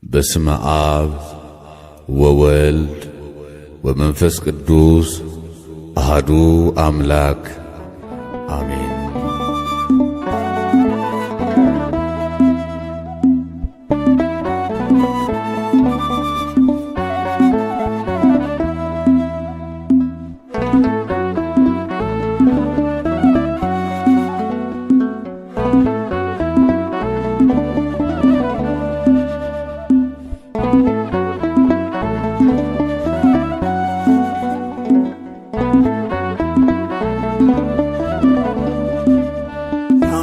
በስመ አብ ወወልድ ወመንፈስ ቅዱስ አሐዱ አምላክ አሜን።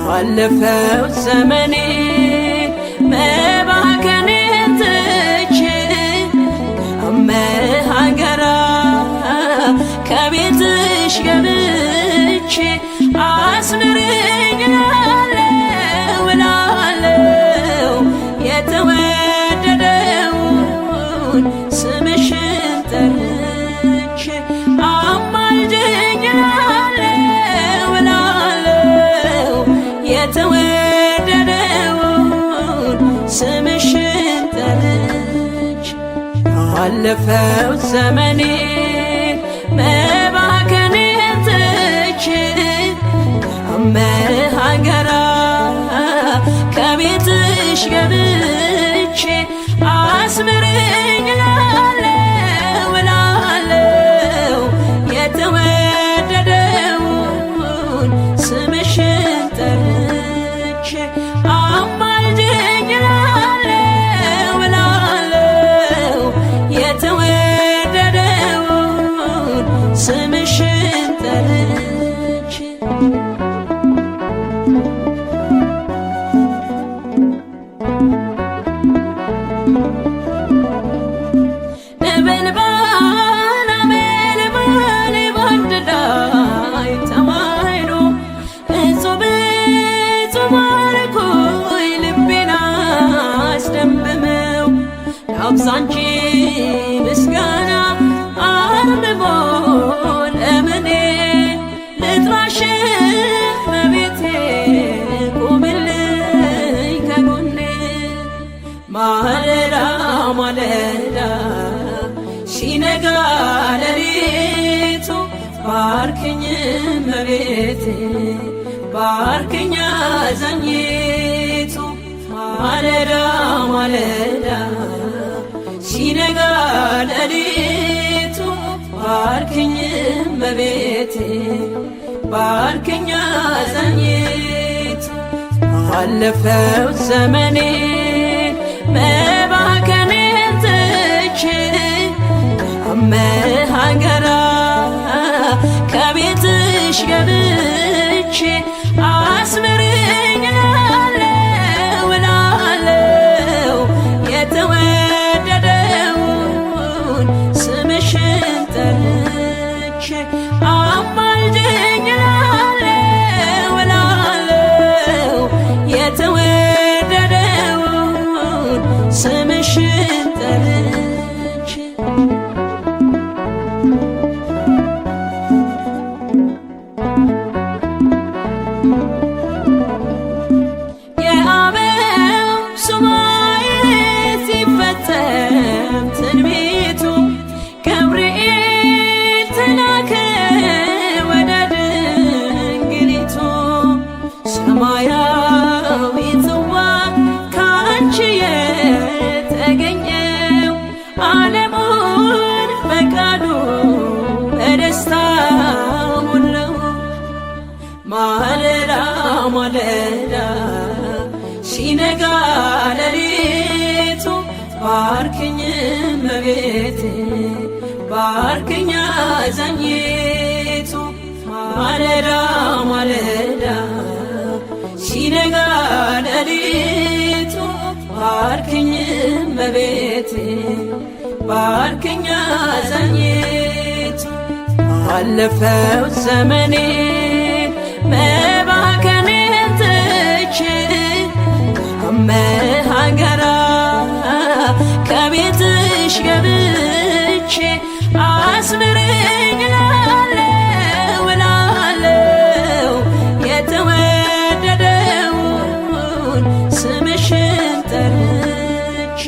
ባለፈው ዘመኔ መባከኔን ትቼ ከመሃገራ ከቤትሽ ገብቼ አስምረኝ እላለሁ የተወደደውን ስምሽን ጠርቼ አማልጅኝ የተወደደውን ስምሽን ጠርቼ ባለፈው ዘመኔ መባከኔን ትቼ ከመሃገራ ከቤትሽ ገብቼ አስምረኝ እላለሁ የተወደደውን ስምሽን ጠርቼ አማልጅኝ እላለሁ የተወደደውን ስምሽን ጠርቼ አብዛንቺ ምስጋና አርምሞ ለምኔ ልጥራሽ መቤቴ ቁምልኝ ከጎኔ ማለዳ ማለዳ ሲነጋ ሌሊቱ ባርክኝ መቤቴ ባርክኝ አዛኝቱ ማለዳ ማለዳ ሲነጋ ሌሊቱ ባርክኝ እመቤቴ ባርክኝ አዛኝቱ ባለፈው ዘመኔ መባከኔን ትቼ ከመሃገራ ከቤትሽ ገብቼ አስምረኝ እላለሁ የተወደደውን ስምሽን ጠርቼ አማልጅኝ እላለሁ የተወደደውን ስምሽን ጠርቼ ትንቢቱ ገብርኤል ተላከ ወደ ድንግሊቱ ሰማያዊ ጽዋ ካንቺ የተገኘው ዓለሙን በቃሉ በደስታ ሞላው። ማለዳ ማለዳ ሲነጋ ሌሊቱ ባርክኝ እመቤቴ ባርክኝ አዛኝቱ ማለዳ ማለዳ ሲነጋ ሌሊቱ ባርክኝ እመቤቴ ባርክኝ አዛኝቱ ባለፈው ዘመኔ መባከኔን ትቼ ከመሃገራ ከቤትሽ ገብቼ አስምረኝ እላለሁ የተወደደውን ስምሽን ጠርቼ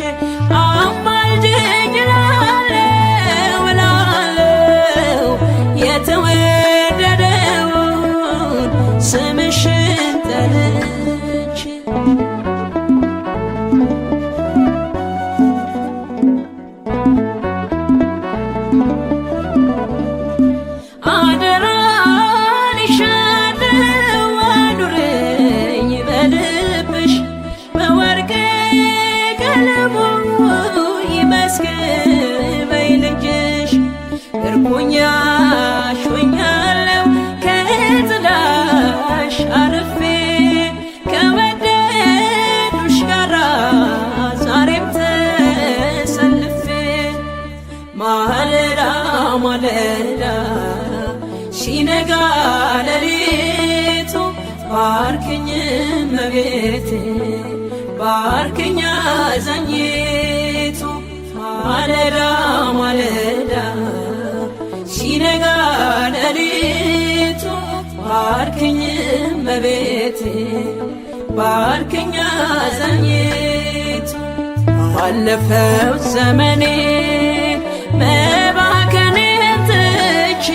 ዓለሙ ይመስገን በይ ልጅሽ እርኩኛሽ ሆኛለሁ ከጥላሽ አርፌ ከወደዱሽ ጋራ ዛሬም ተሰልፌ ማለዳ ማለዳ ሲነጋ ሌሊቱ ባርክኝ እመቤቴ ባርክኝ አዛኝቱ ማለዳ ማለዳ ሲነጋ ሌሊቱ ባርክኝ እመቤቴ ባርክኝ አዛኝቱ ባለፈው ዘመኔ መባከኔን ትቼ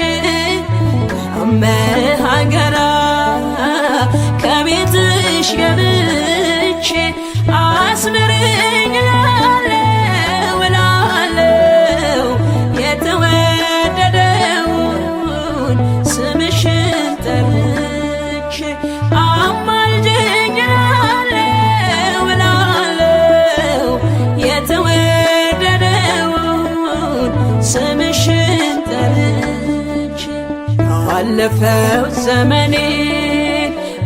ሀገራ ከቤትሽ ገብቼ አስምርኝ እላለሁ የተወደደውን ስምሽን ጠርቼ አማልጅኝ እላለሁ የተወደደውን ስምሽን ጠርቼ ባለፈው ዘመኔ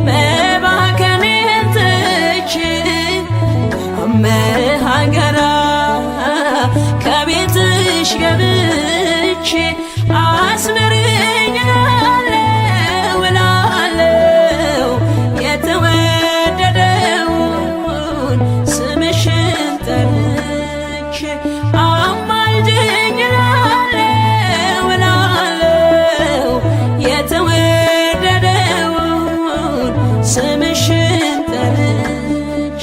መባከኔን ትቼ ሀገራ ከቤትሽ ገብቼ አስምርኝ እላለሁ የተወደደውን ስምሽን ጠርቼ አማልጅኝ እላለሁ የተወደደውን ስምሽን ጠርቼ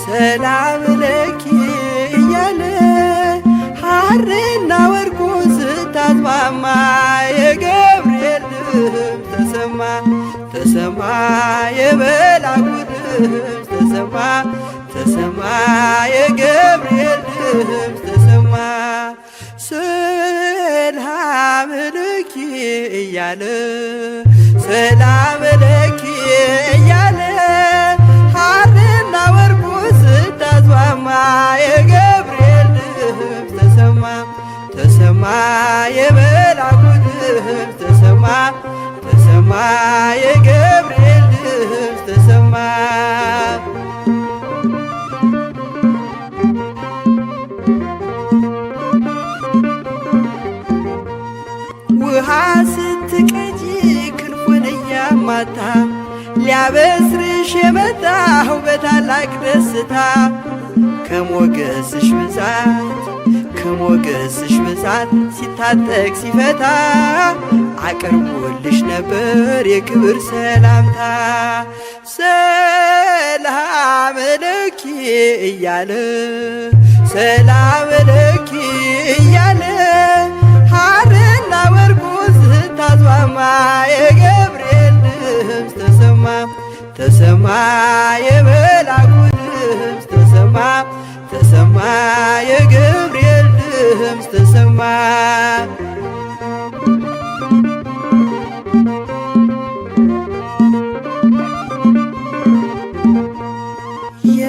ሰላም ለኪ እያለ ሐርና ወርቁ ስታስማማ የገብርኤል ድምፅ ተሰማ ተሰማ የመላኩ ድምፅ ተሰማ ተሰማ የገብርኤል ድምፅ ተሰማ ሰላም ለኪ እያለ ሰላም ለኪ እያለ ሐርና ወርቁ ስታስማማ የገብርኤል ድምፅ ተሰማ ተሰማ የመላኩ ድምፅ ተሰማ ተሰማ የገብርኤል ድምፅ ተሰማ ውሃ ስትቀጂ ክንፉን እያማታ ሊያበስርሽ የመጣሁ በታላቅ ደስታ ከሞገስሽ ብዛት ሲታጠቅ ሲፈታ አቅርቦልሽ ነበር የክብር ሰላምታ ሰላም ለኪ እያለ ሰላም ለኪ እያለ ሐርና ወርቁ ስታስማማ የገብርኤል ድምፅ ተሰማ ተሰማ የመላኩ ድምፅ ተሰማ ተሰማ የገብርኤል ድምፅ ተሰማ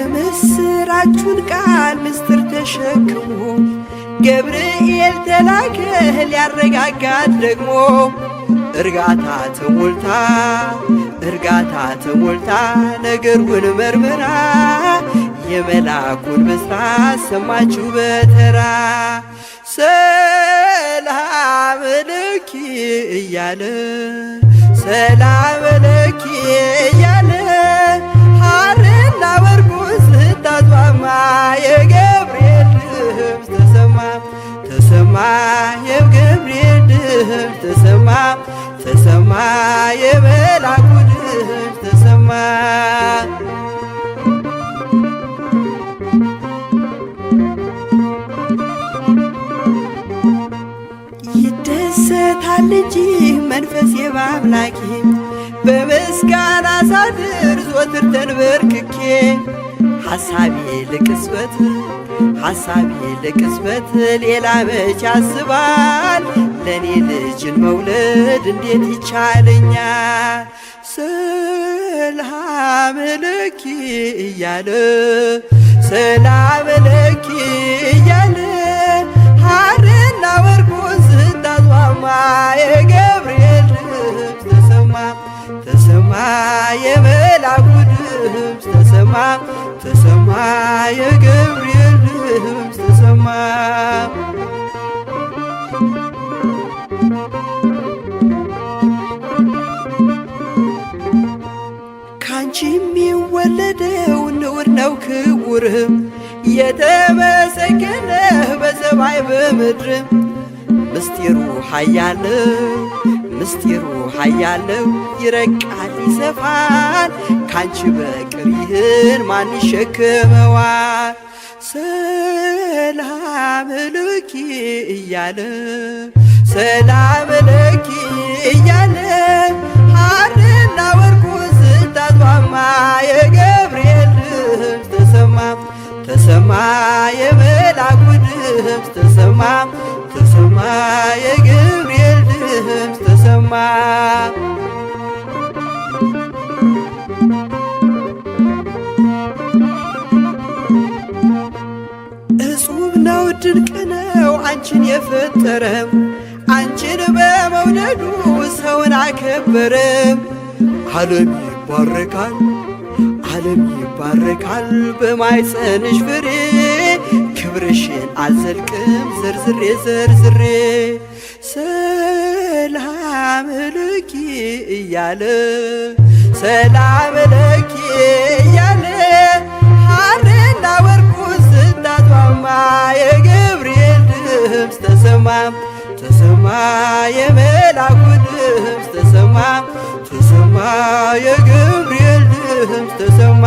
የምስራቹን ቃል ምስጢር ተሸክሞ ገብርኤል ተላከ ሊያረጋጋት ደግሞ እርጋታ ተሞልታ እርጋታ ተሞልታ ነገሩን መርምራ የመልአኩን ብስራት ሰማችሁ በተራ። ሰላም ለኪ እያለ ሰላም ለኪ እያለ ሐርና ወርቁን ስታስማማ የገብርኤል ድምፅ ተሰማ ተሰማ የገብርኤል ድምፅ ተሰማ ተሰማ የመልአኩ ድምፅ ተሰማ። ይደሰታል እንጂ መንፈሴ በአምላኬ በምስጋና ሳድር ዘወትር ተንበርክኬ ሐሳቤ ለቅጽበት ሐሳቤ ለቅጽበት ሌላ መች ያስባል ለኔ ልጅን መውለድ እንዴት ይቻለኛል? ሰላም ለኪ እያለ ሰላም ለኪ እያለ ሐርና ወርቁን ስታስማማ የገብርኤል ድምፅ ተሰማ ተሰማ የመልአኩ ድምፅ ተሰማ ተሰማ የገብርኤል ድምፅ ተሰማ። ካንቺ የሚወለደው ንዑድ ነው ክቡርም የተመሰገነ በሰማይ በምድርም ምስጢሩ ኃያል ነው ምስጢሩ ኃያል ነው ይረቃል ይሰፋል ካንቺ በቀር ይህን ማን ይሸከመዋል? ሰላም ለኪ እያለ ሰላም ለኪ እያለ ሐርና ወርቁን ስታስማማ የገብርኤል ድምፅ ተሰማ ተሰማ የመልአኩ ድምፅ ተሰማ ተሰማ የገብርኤል ድምፅ ተሰማ። እጹብ ነው ድንቅ ነው አንቺን የፈጠረም አንቺን በመውደዱ ሰውን አከበረም። ዓለም ይባረካል ዓለም ይባረካል በማኅፀንሽ ፍሬ ክብርሽን አልዘልቅም ዘርዝሬ ዘርዝሬ። ሰላም ለኪ እያለ ሰላም ለኪ እያለ ሐርና ወርቁን ስታስማማ የገብርኤል ድምፅ ተሰማ ተሰማ የመልአኩ ድምፅ ተሰማ ተሰማ የገብርኤል ድምፅ ተሰማ።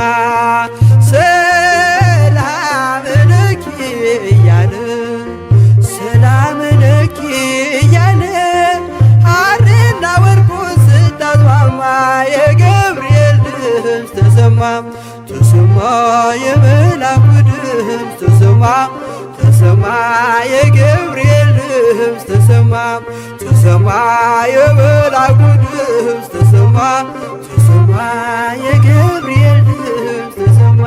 ሰላም ለኪ እያለ ሰላም ለኪ እያለ ሐርና ወርቁን ስታስማማ የገብርኤል ድምፅ ተሰማ ተሰማ የመልአኩ ድምፅ ተሰማ ተሰማ የገብርኤል ድምፅ ተሰማ ተሰማ የመልአኩ ድምፅ ተሰማ ተሰማ የገብርኤል ድምፅ ተሰማ።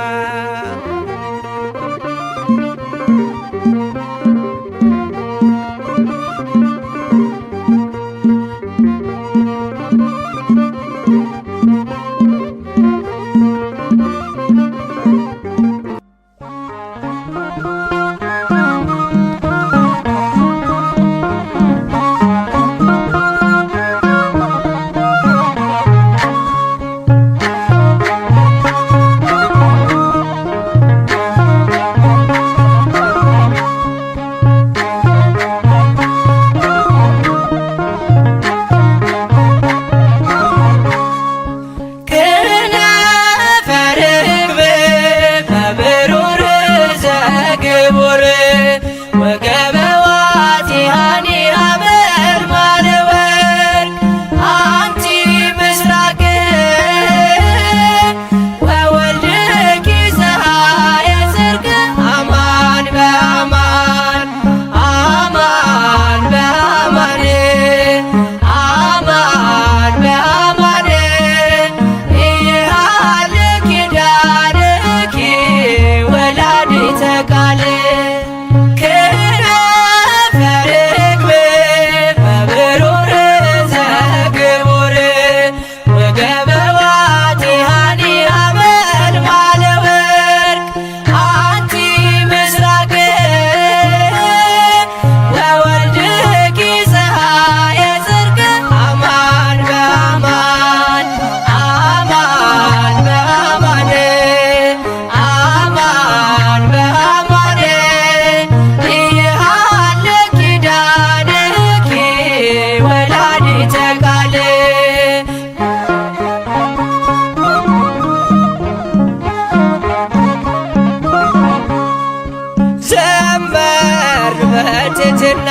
ትሕትና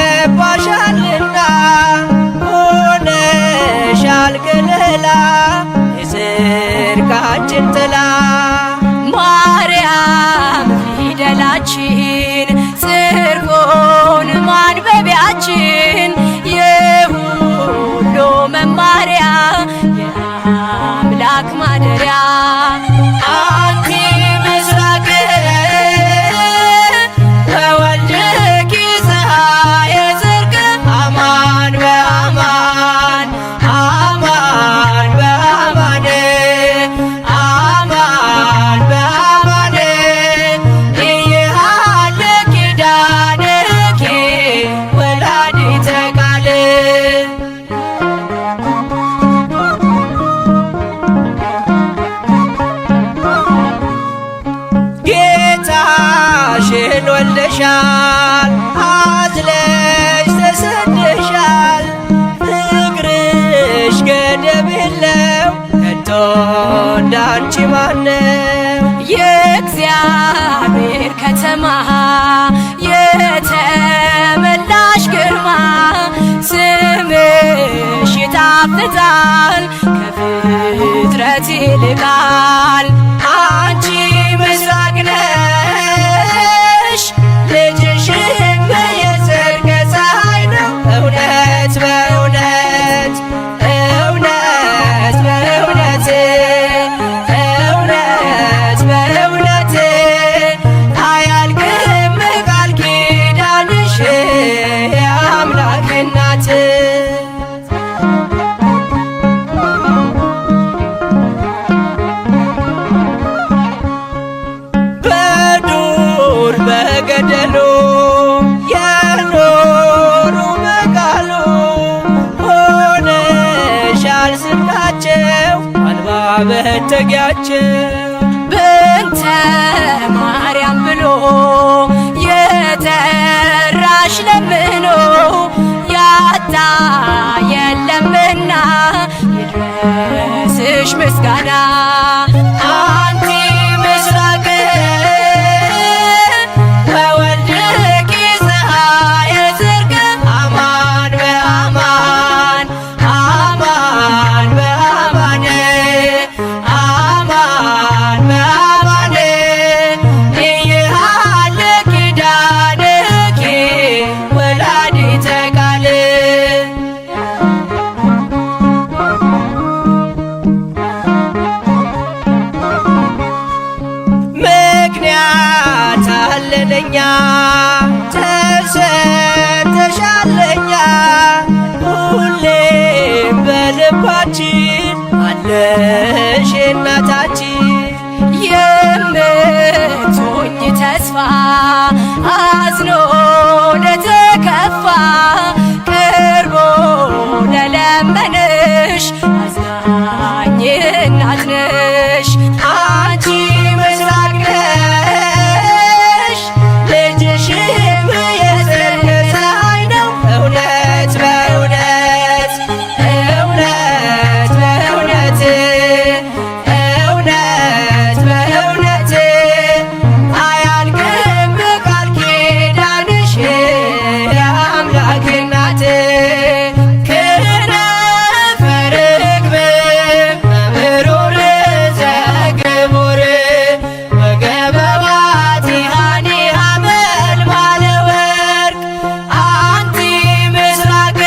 ይገባሻልና ሆነሻል ከለላ የጽድቃችን ጥላ ማርያም ፊደላችን ጽርቆን ማንበቢያችን የሁሉ መማሪያ የአምላክ ማደሪያ አንቲ ምስራቅ ወወልድኪ ፀሐየ ጽድቅ አማን በአማን አማን በአማን አማን በአማን ኢይሃለ ኪዳንኪ ወላዲተ ቃል ጌታሽን ወልደሻል አዝለሽ ተሰደሻል ፍቅርሽ ገደብ የለው ከቶ እንዳንቺ ማነው የእግዚአብሔር ከተማ የተመላሽ ግርማ ስምሽ ይጣፍጣል ከፍጥረት ይልቃል አንቺ ምስራቅ ነሽ ልጅሽም የጽድቅ ፀሐይ ነው እውነት በእውነት እውነት በእውነት እውነት በእውነት አያልቅም ቃል ኪዳንሽ የአምላክ እናት በዱር በገደሉ የኖሩ በቃሉ ሆነሻል ስንቃቸው አልባ መጠጊያቸው በእንተ ማርያም ብሎ የጠራሽ ለምኖ ያጣ የለምና ይድረስሽ ምስጋና አንቲ ምስራቅ ወወልድኪ ፀሐየ ጽድቅ አማን በአማን አማን በአማን አማን በአማን ኢይሃለ ኪዳንኪ ወላዲተ ቃል ምክንያት አለለኛ ተሰጥተሻለኛ ሁሌም በልባችን አለሽ እናታችን የምትሆኝ ተስፋ አዝኖ ለተከፋ ቀርቦ ለለመንሽ አዛኝ እናት ነሽ አንቺ ምስራቅ ነሽ ልጅሽም የጽድቅ ፀሐይ ነው እውነት በእውነት እውነት በእውነት እውነት በእውነት አያልቅም ቃል ኪዳንሽ የአምላክ እናት ክነፈ ርግብ በብሩር ዘግቡር ወገበ ባቲሃኒ ሐመልማለ ወርቅ አንቲ ምስራቅ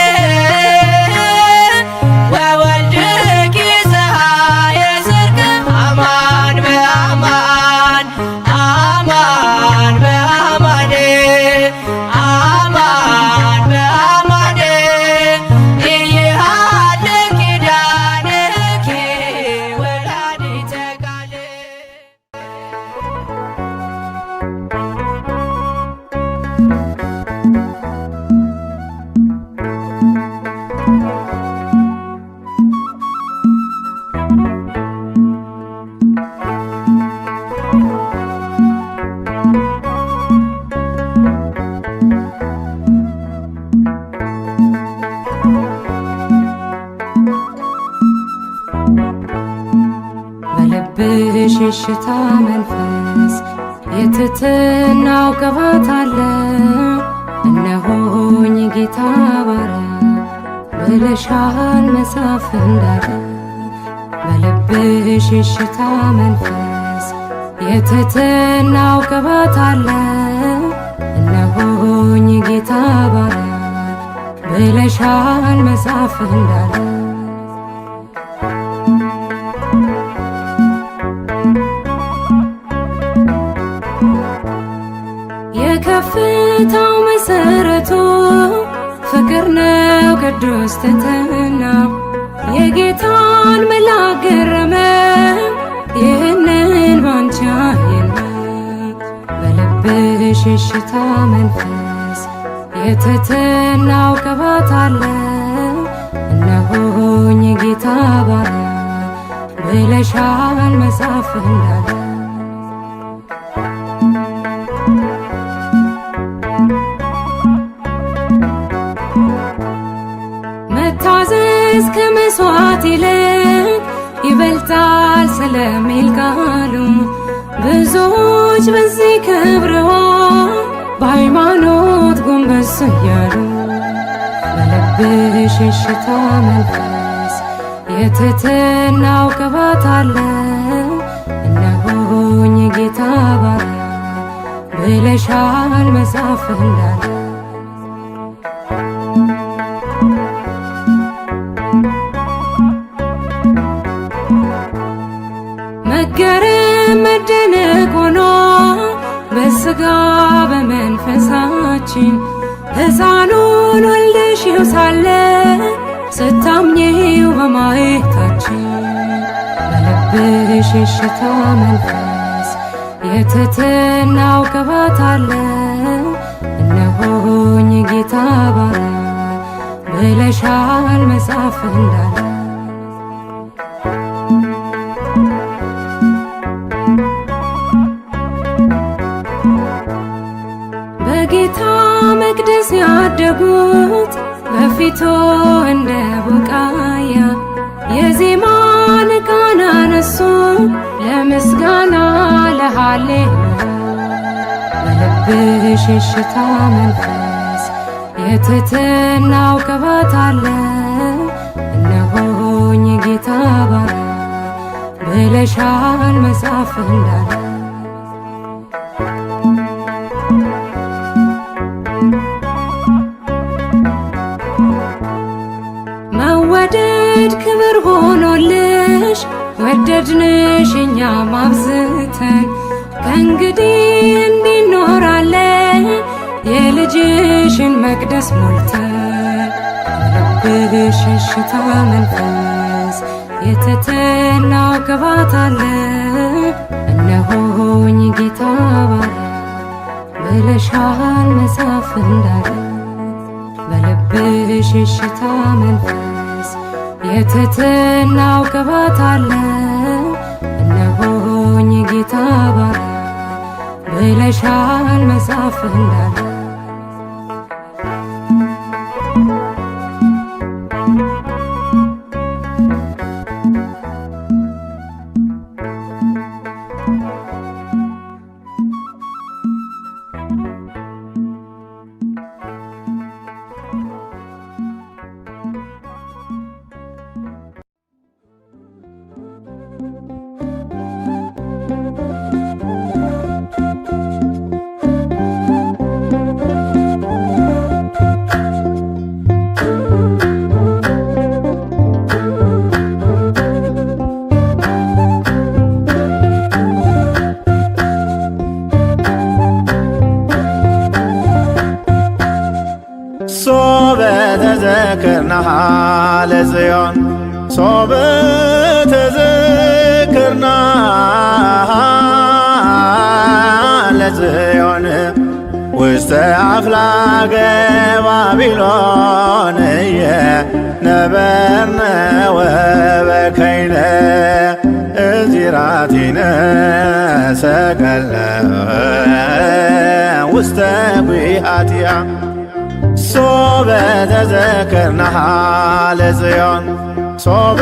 ወወልድኪ ፀሐየ ጽድቅ አማን በአማን አማን በአማን አማን በአማን ኢይሃለ ኪዳንኪ ወላዲተ ቃል በልብሽ የሽታ መንፈስ የትሕትናው ቅባት አለ። እነሆኝ ጌታ ባሪያ ብለሻል መጽሐፍ እንዳለ በልብሽ የሽታ መንፈስ የትሕትናው ቅባት አለ። እነሆኝ ጌታ ባሪያ ብለሻል መጽሐፍ እንዳለ የከፍታው መሰረቱ ፍቅር ነው ቅዱስ ትሕትና የጌታን መልአክ ገረመ ይህንን ባንቺ አየና በልብሽ የሽታ መንፈስ የትሕትናው ቅባት አለ። እነሆኝ ጌታ ባሪያ ብለሻል መጽሐፍ እንዳለ መታዘዝ ከመሥዋዕት ይልቅ ይበልጣል ስለሚል ቃሉ ብዙዎች በዚህ ከብረዋል በሃይማኖት ጎንበስ እያሉ በልብሽ የሽታ መንፈስ የትሕትናው ቅባት አለ። እነሆኝ ጌታ ባሪያ ብለሻል መጽሐፍ እንዳለ መገረም መደነቅ ሆኖ በሥጋ በመንፈሳችን ሕፃኑን ወልደሽው ሳለ ስታምኚው በማየታችን በልብሽ የሽታ መንፈስ የትሕትናው ቅባት አለ። እነሆኝ ጌታ ባሪያ ብለሻል መጽሐፍ እንዳለ በጌታ መቅደስ ያደጉት በፊቱ እንደ ቡቃያ የዜማን ቃና አነሱ ለምስጋና ለሃሌሉያ በልብሽ የሽታ መንፈስ የትሕትናው ቅባት አለ። እነሆኝ ጌታ ባሪያ ብለሻል መጽሐፍ እንዳለ መወደድ ክብር ሆኖልሽ ወደድንሽ እኛም አብዝተን ከእንግዲህ እንዲኖራለን የልጅሽን መቅደስ ሞልተን በልብሽ የሽታ መንፈስ የትሕትናው ቅባት አለ። እነሆኝ ጌታ ባሪያ ብለሻል መጽሐፍ እንዳለ በልብሽ የሽታ መንፈስ የትሕትናው ቅባት አለ። እነሆኝ ጌታ ባሪያ ብለሻል መጽሐፍ እንዳለ ሶበ ተዘክርናሃ ለጽዮን ሶበ ተዘክርናሃ ለጽዮን ውስተ አፍላገ ባቢሎን ነበርነ ወበከይነ እዚራቲነ ሰቀለ ውስተ ጒሃቲሃ ሶበ ተዘክርናሃ ለጽዮን ሶበ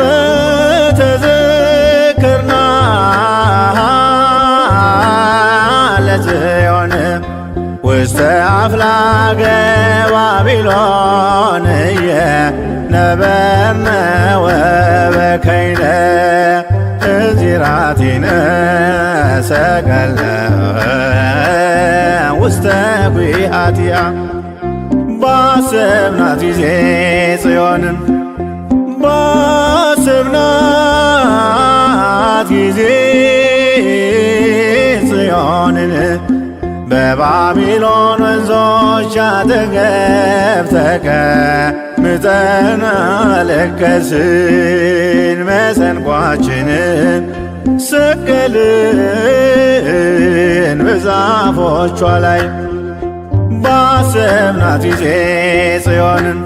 ተዘክርናሃ ለጽዮን አፍላገ ባቢሎንየ ነበርነ ወበከይነ እዚራቲነ ሰቀልነ ውስተ ጒሃትያ ባሰብናት ጊዜ ጽዮንን ባሰብናት ጊዜ ጽዮንን በባቢሎን ወንዞች አጠገብ ተቀምጠን አለቀስን። መሰንቋችንን ሰቀልን በዛፎቿ ላይ ባሰብናት ጊዜ ጽዮንን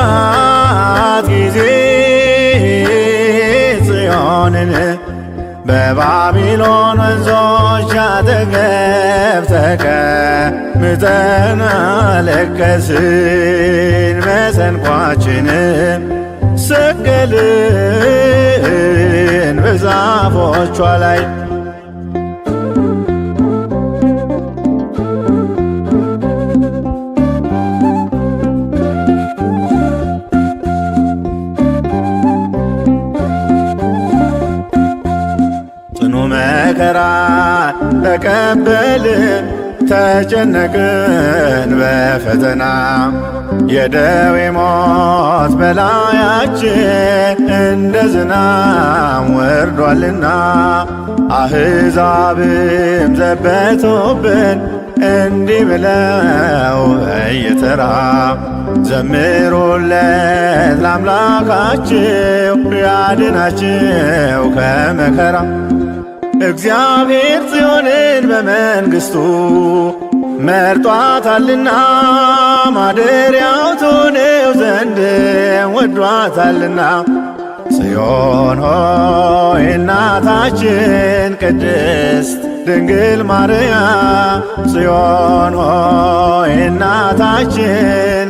ባሰብናት ጊዜ ጽዮንን በባቢሎን ወንዞች አጠገብ ተቀምጠን አለቀስን። መሰንቋችንን ሰቀልን በዛፎቿ ላይ መከራ ተቀበልን ተጨነቅን በፈተና የደዌ ሞት በላያችን እንደ ዝናብ ወርዷልና አሕዛብም ዘበቱብን እንዲህ ብለው በየተራ ዘምሩለት ለአምላካችሁ ያድናችሁ ከመከራ እግዚአብሔር ጽዮንን በመንግሥቱ መርጧታልና ማደሪያው ትሆነው ዘንድ ወዷታልና። ጽዮን ሆይ እናታችን ቅድስት ድንግል ማርያም ጽዮን ሆይ እናታችን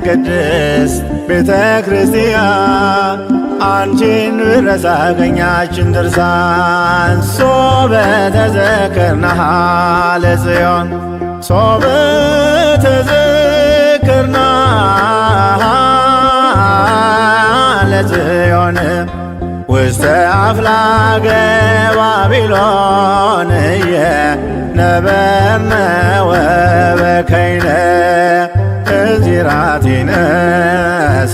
ቅድስት ቤተ ክርስቲያን አንቺን ብረሳ ቀኛችን ድርሳን ሶበ ተዘክርናሃ ለጽዮን ሶበ ተዘክርናሃ ለጽዮን ውስተ አፍላገ ባቢሎንየ ነበርነ ወበከይነ እዚራቲነ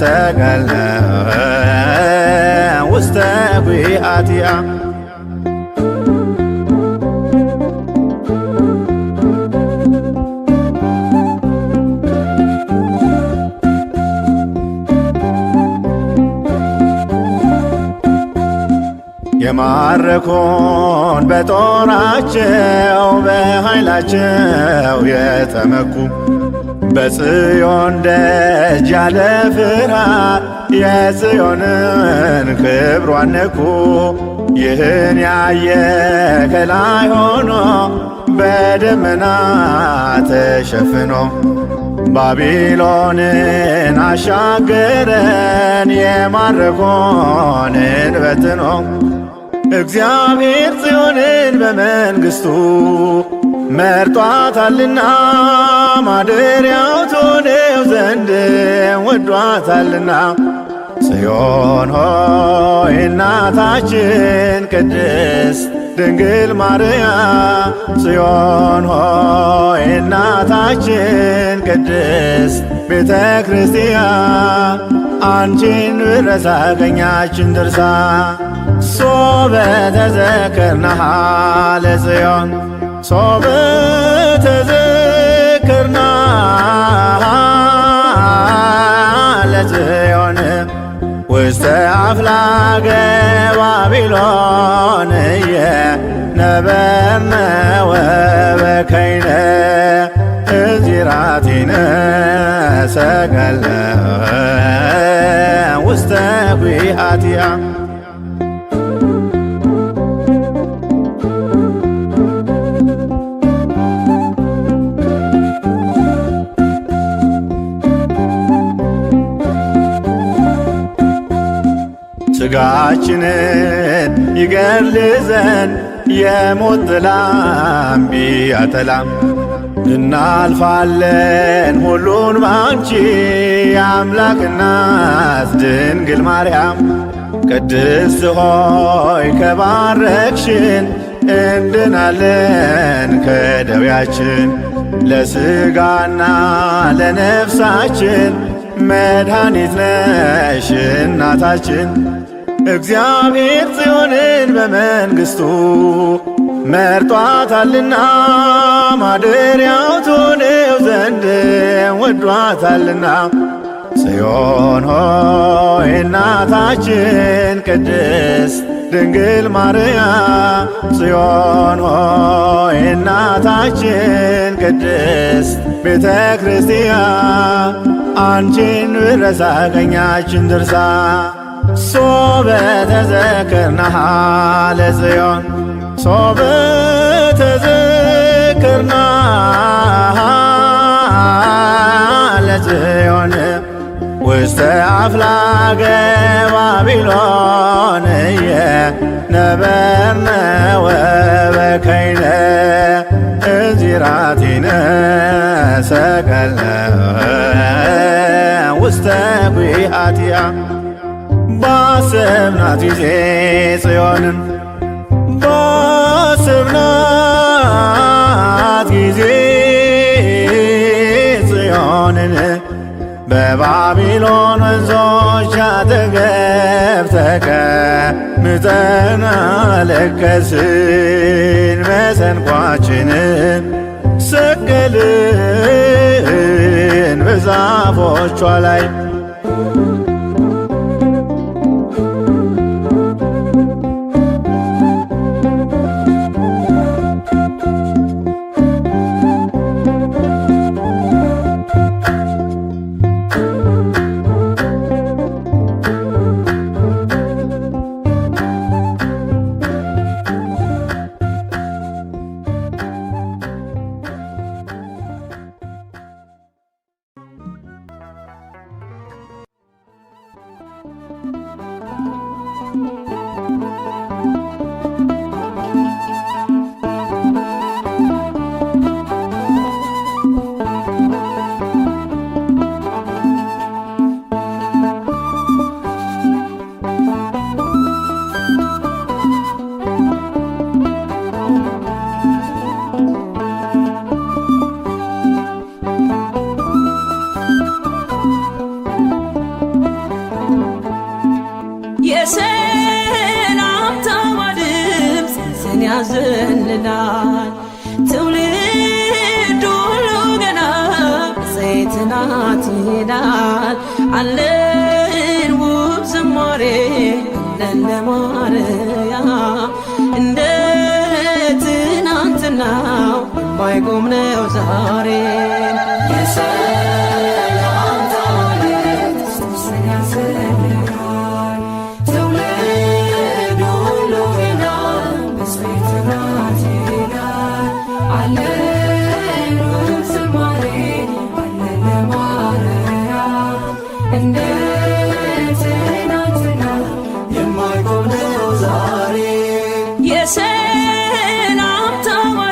ሰቀልነ ውስተ ጒሃትያ የማረኩን በጦራቸው በኃይላቸው የተመኩ በጽዮን ደጅ ያለ ፍርሃት የጽዮንን ክብሯን ነኩ። ይህን ያየ ከላይ ሆኖ በደመና ተሸፍኖ ባቢሎንን አሻገረን የማረኮንን በትኖ እግዚአብሔር ጽዮንን በመንግሥቱ መርጧታልና ማደሪያው ትሆነው ዘንድ ወዷታልና። ጽዮን ሆይ እናታችን ቅድስት ድንግል ማርያም ጽዮን ሆይ እናታችን ቅድስት ቤተ ክርስቲያን አንቺን ብረሳ ቀኛችን ድርሳ ሶበ ተዘክርናሃ ለጽዮን ሶበ ተዘክርናሃ ለጽዮን ውስተ አፍላገ ባቢሎንየ ነበርነ ወበከይነ እዚራቲነ ሰቀልነ ውስተ ጒሃትያ ሥጋችንን ይገድል ዘንድ የሞት ጥላም ቢያጠላም እናልፋለን ሁሉን ባንቺ የአምላክ እናት ድንግል ማርያም ቅድስት ሆይ ከባረክሽን እንድናለን ከደዌያችን ለሥጋና ለነፍሳችን መድኃኒት ነሽ እናታችን። እግዚአብሔር ጽዮንን በመንግሥቱ መርጧታልና ማደሪያው ትሆነው ዘንድ ወዷታልና። ጽዮን ሆይ እናታችን ቅድስት ድንግል ማርያም ጽዮን ሆይ እናታችን ቅድስት ቤተ ክርስቲያን አንቺን ብረሳ ቀኛችን ድርሳ ሶበ ተዘክርናሃ ለጽዮን ሶበ ተዘክርናሃ ለጽዮን ውስተ አፍላገ ባቢሎን ነበርነ ወበከይነ እንዚራቲነ ሰቀልነ ውስተ ኲሃቲሃ። ባሰብናት ጊዜ ጽዮንን ባሰብናት ጊዜ ጽዮንን በባቢሎን ወንዞች አጠገብ ተቀምጠን አለቀስን። መሰንቋችንን ሰቀልን በዛፎቿ ላይ የሰላምታዋ ድምፅ ስን ያዘልላል። ትውልድ ሁሉ ገና ዘይትናት ይላል። አለን ውብ ዝማሬ አለን ለማርያም እንደ ትናንትናው የማይቆም ነው ዛሬ። የሰላምታዋ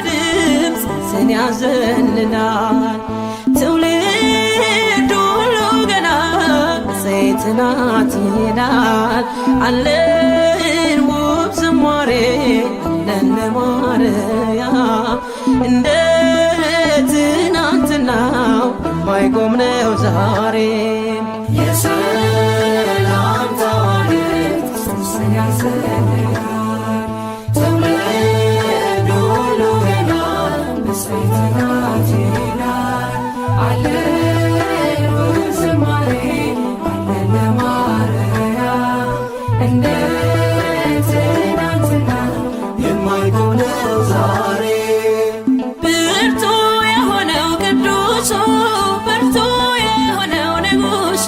ድምፅ ስን ያዘልላል። ትውልድ ሁሉ ገና ዘይትናት ይላል። አለን ውብ ዝማሬ አለን ለማርያም እንደ ትናንትናው የማይቆም ነው ዛሬ። የሰላምታዋ ድምፅ ስን ያዘልላል። ብርቱ የሆነው ቅዱሱ ብርቱ የሆነው ንጉሱ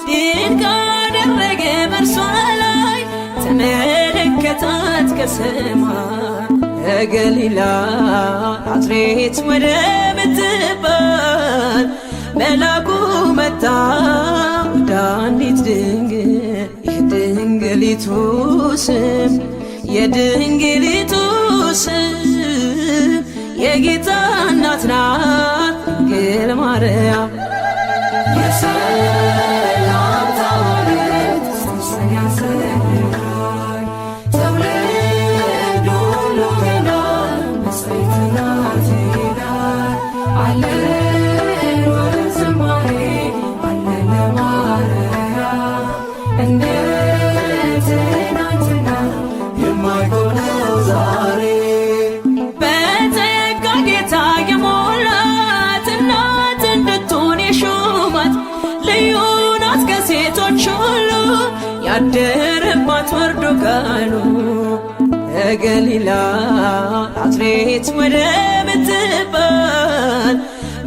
ድንቅ አደረገ በእርሷ ላይ ተመለከታት ከሰማይ ከገሊላ ናዝሬት ወደ ምትባል መልአኩ መጣ ወደ አንዲት ድንግል የድንግሊቱ ስም ስም የጌታ እናት ናት ድንግል ማርያም። የሰላም ታቦት ጽንስን ያሰልላል ትውልድ ሁሉ ገና ብፅዕት ናት ይላል። አለን ወዝማሬ አለን ለማርያም እንደ ትናንትና የማይሆነው ዛሬ በጸጋ ጌታ የሞላት እናት እንድትሆን የሾማት ልዩ ናት ከሴቶች ሁሉ ያደረባት ወርዶ ቃሉ ከገሊላ ናዝሬት ወደ ምትባል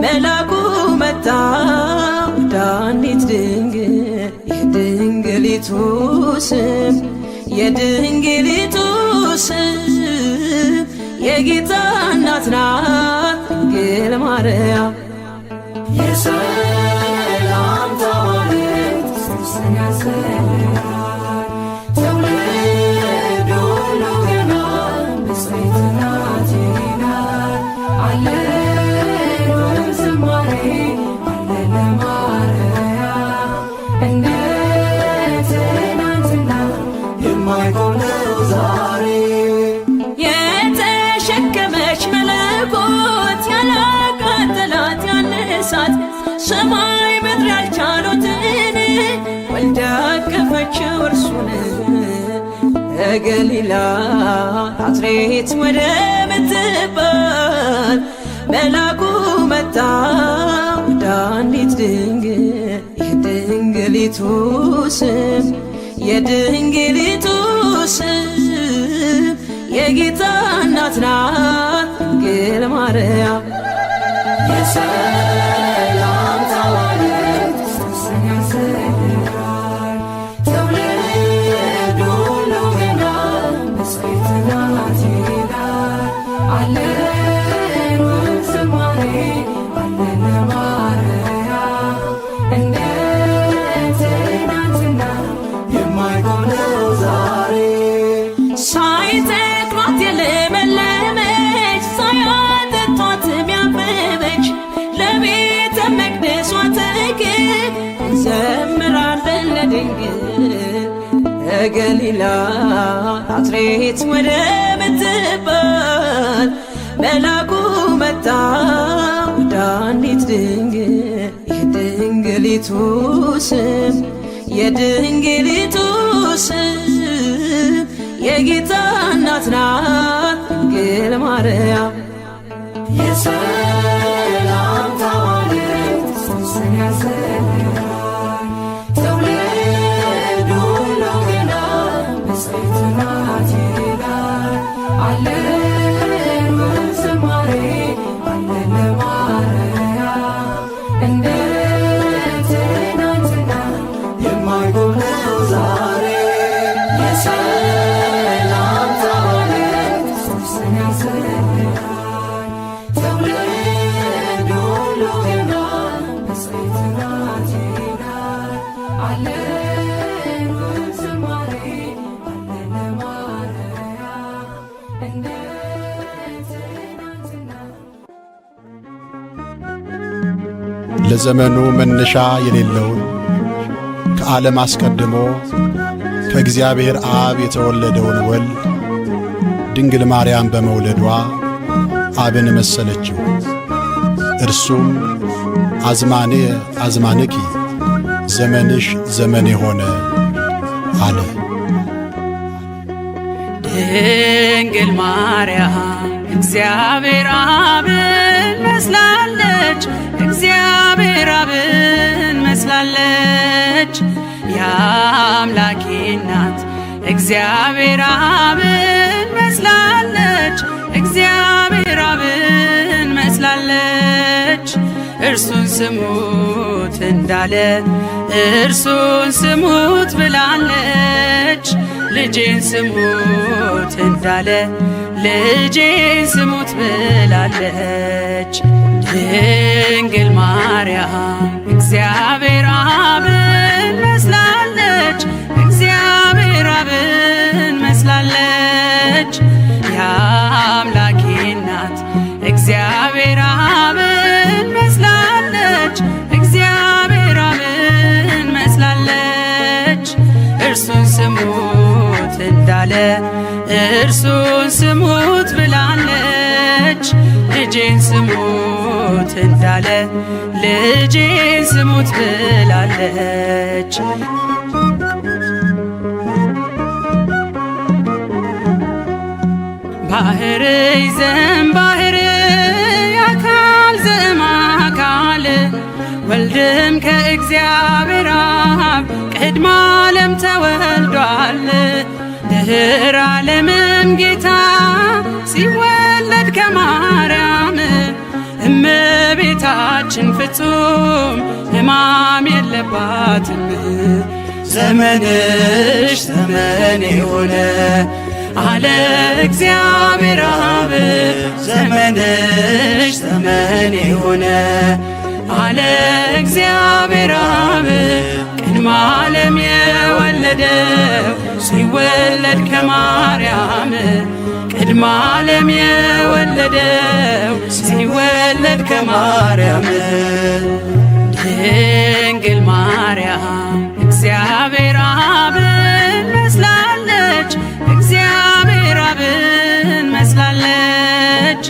መልአኩ መጣ ወደ አንዲት ድንግል የድንግሊቱ ስም የድንግሊቱ ስም የጌታ እናት ናት ድንግል ማርያም። የሰላም ታቦት ጽንስን ያሰልላል ትውልድ ሁሉ ገና ብፅዕት ናት ይላል። አለን ወዝማሬ አለን ለማርያም እንደ ትናንትና የማይሆነው ዛሬ የተሸከመች መለኮት ያላቃጠላት ያነሳት ሰማይ ምድር ያልቻሉትን ወልዳ አቀፈችው እርሱን ከገሊላ ናዝሬት ወደ ምትባል መልአኩ መጣ ወደ አንዲት ድንግል የድንግሊቱ ስም የድንግሊቱ ስም የጌታ እናት ናት ድንግል ማርያም። የሰላም ታቦት ጽንስን ያሰልላል ትውልድ ሁሉ ገና ብፅዕት ናት ይላል። አለን ወዝማሬ አለን ለማርያም እንደ ትናንትና የማይሆነው ዛሬ ሳይተክሏት የለመለመች ሳያጠጧትም ያበበች ለቤተ መቅደሷ ተክል እንዘምራለን ለድንግል ከገሊላ ናዝሬት ወደ ምትባል መልአኩ መጣ ወደ አንዲት ድንግል የድንግሊቱ ስም የድንግሊቱ ስም የጌታ እናት ናት ድንግል ማርያም። የሰላም ታቦት ጽንስን ያሰልላል ትውልድ ሁሉ ገና ብፅዕት ናት ይላል። አለን ወዝማሬ አለን ለማርያም እንደ ትናንትና የማይሆነው ዛሬ የሰላም ታቦት ጽንስን ያሰልላል ትውልድ ሁሉ ገና ብፅዕት ናት ይላል። አለን ወዝማሬ አለን ለማርያም እንደ ትናንትና ለዘመኑ መነሻ የሌለውን ከዓለም አስቀድሞ ከእግዚአብሔር አብ የተወለደውን ወልድ ድንግል ማርያም በመውለዷ አብን መሰለችው። እርሱም አዝማኔ አዝማንኪ ዘመንሽ ዘመኔ ሆነ አለ። ድንግል ማርያም እግዚአብሔር አብን መስላለች፣ እግዚአብሔር አብን መስላለች። የአምላኬ እናት እግዚአብሔር አብን መስላለች፣ እግዚአብሔር አብን መስላለች። እርሱን ስሙት እንዳለ እርሱን ስሙት ብላለች። ልጄን ስሙት እንዳለ ልጄን ስሙት ብላለች። ድንግል ማርያም እግዚአብሔር አብን መስላለች፣ እግዚአብሔር አብን መስላለች። እርሱን ስሙት ብላለች። ልጄን ስሙት እንዳለ ልጄን ስሙት ብላለች። ባህር ይዘን ባህር አካል ዘእምአካል ወልድም ከእግዚአብሔር አብ ቅድመ ዓለም ተወልዷል። ድኅረ ዓለምም ጌታ ሲወለድ ከማርያም እመቤታችን ፍጹም ሕማም የለባትም። ዘመንሽ ዘመን የሆነ አለ እግዚአብሔር አብ ዘመንሽ ዘመን የሆነ አለ እግዚአብሔር አብ ቅድመ ዓለም የወለደው ሲወለድ ከማርያም ቅድመ ዓለም የወለደው ሲወለድ ከማርያም ድንግል ማርያም እግዚአብሔር አብን መስላለች። እግዚአብሔር አብን መስላለች።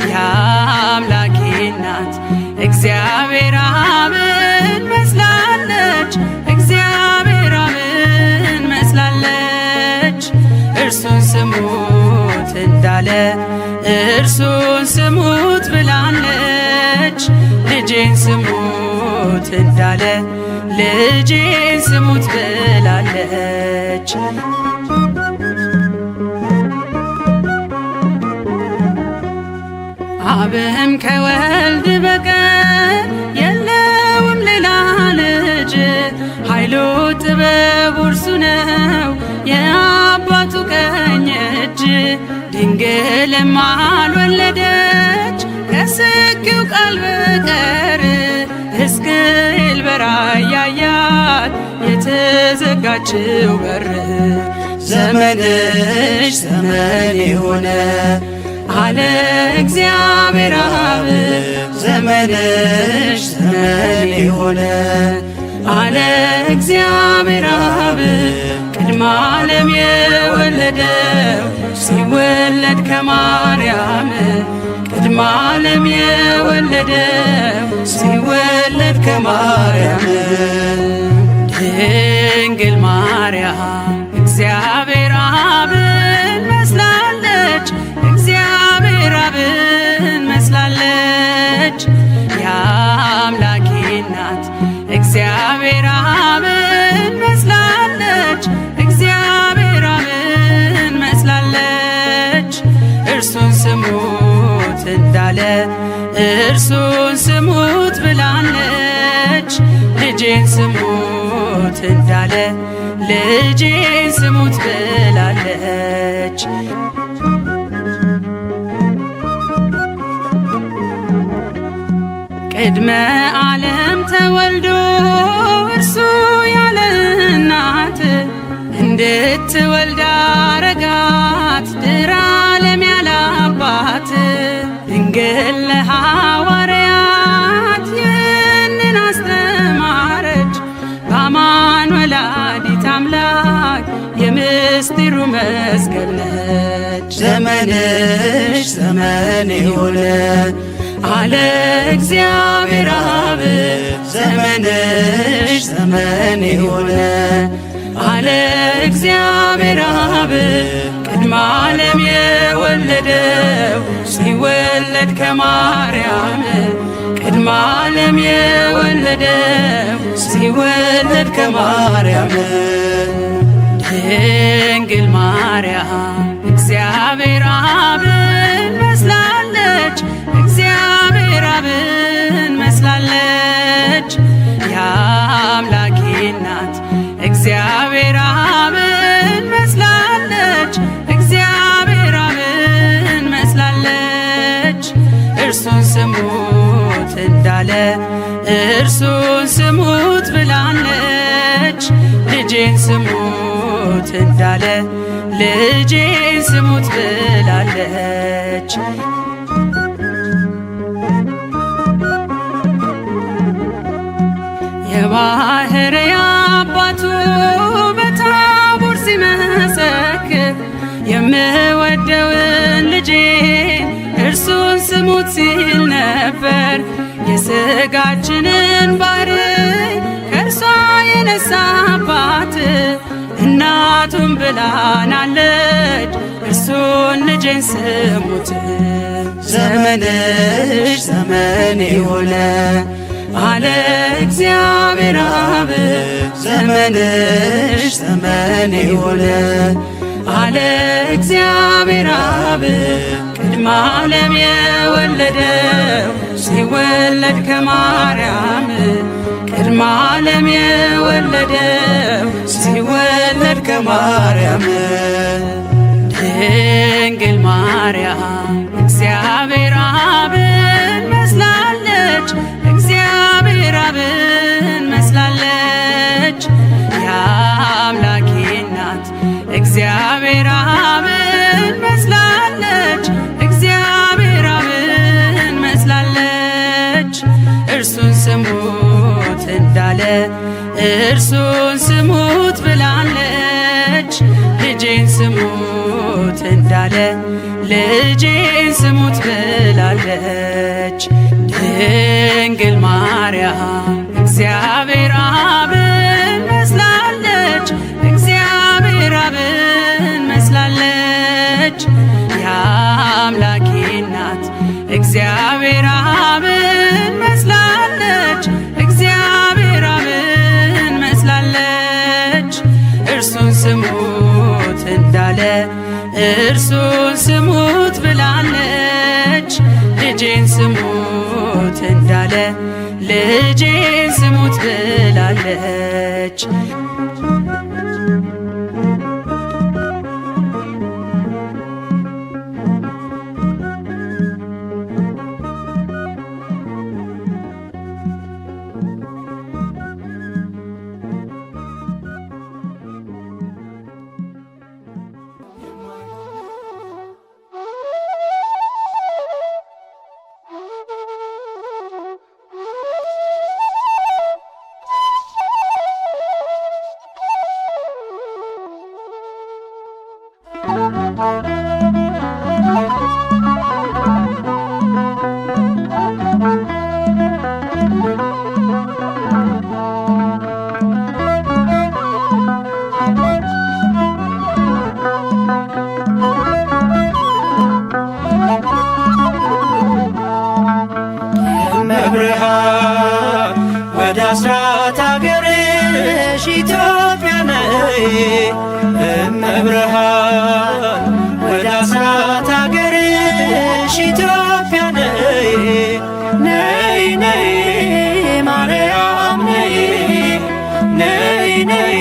የአምላኬ እናት እግዚአብሔር አብን መስላለች። እግዚአብሔር አብን መስላለች። እርሱን ስሙት እንዳለ እርሱን ስሙት ብላለች። ልጄን ስሙት እንዳለ ልጄን ስሙት ብላለች። አብም ከወልድ በቀር የለውም ሌላ ልጅ ኃይሉ ጥበቡ እርሱ ነው የአባቱ ቀኝ እጅ። ድንግልም አልወለደች ከስጊው ቃል በቀር ሕዝቅኤል በራእይ ያያት የተዘጋችው በር። ዘመንሽ ዘመን የሆነ አለ እግዚአብሔር አብ ዘመንሽ ዘመን የሆነ አለ እግዚአብሔር አብ ቅድመ ዓለም የወለደው ሲወለድ ከማርያም ቅድመ ዓለም የወለደው ሲወለድ ከማርያም ድንግል ማርያም እግዚአብሔር አብን መስላለች። እግዚአብሔር አብን መስላለች። የአምላኬ እናት እግዚአብሔር አብን መስላለች። እግዚአብሔር አብን መስላለች። እርሱን ስሙት እንዳለ እርሱን ስሙት ብላለች። ልጄን ስሙት እንዳለ ልጄን ስሙት ብላለች። ቅድመ ዓለም ተወልዶ እርሱ ያለ እናት እንድትወልድ አረጋት ድኅረ ዓለም ያለ አባት። ድንግል ለሐዋርያት ይህንን አስተማረች በአማን ወላዲት አምላክ የምስጢሩ መዝገብ ነች። ዘመንሽ ዘመን የሆነ አለ እግዚአብሔር አብ ዘመንሽ ዘመን የሆነ አለ እግዚአብሔር አብ ቅድመ ዓለም የወለደው ሲወለድ ከማርያም ቅድመ ዓለም የወለደው ሲወለድ ከማርያም ድንግል ማርያም እግዚአብሔር አብን መስላለች። እግዚአብሔር አብን መስላለች። የአምላኬ እናት እግዚአብሔር አብን መስላለች። እግዚአብሔር አብን መስላለች። እርሱን ስሙት እንዳለ እርሱን ስሙት ብላለች። ልጄን ስሙት እንዳለ ልጄን ስሙት ብላለች። የባሕርይ አባቱ በታቦር ሲመሰክር የምወደውን ልጄን እርሱን ስሙት ሲል ነበር። የሥጋችንን ባሕርይ ከእርሷ የነሳባት እናቱን ብላናለች እርሱን ልጄን ስሙት። ዘመንሽ ዘመን የሆነ አለ እግዚአብሔር አብ ዘመንሽ ዘመን የሆነ አለ እግዚአብሔር አብ ቅድመ ዓለም የወለደው ሲወለድ ከማርያም ቅድመ ዓለም የወለደው ሲወለድ ከማርያም ድንግል ማርያም እግዚአብሔር አብን መስላለች እግዚአብሔር አብን መስላለች የአምላኬ እናት እግዚአብሔር አብን መስላለች እግዚአብሔር አብን መስላለች እርሱን ስሙት እንዳለ እርሱን ስሙት ብላለች ልጄን ስሙት እንዳለ ልጄን ስሙት ብላለች ድንግል ማርያም እግዚአብሔር አብን መስላለች እግዚአብሔር አብን መስላለች የአምላኬ እናት እግዚአብሔር አብን መስላለች እግዚአብሔር አብን መስላለች እርሱን ስሙት እንዳለ እርሱን ስሙት ብላለች ልጄን ስሙት እንዳለ ልጄን ስሙት ብላለች መብርሃን ወደ አስራት አገርሽ ኢትዮጵያ ነይ እመብርሃን ወደ አስራት አገርሽ ኢትዮጵያ ነይ ነይ ነይ ማርያም ነይ ነይ ነይ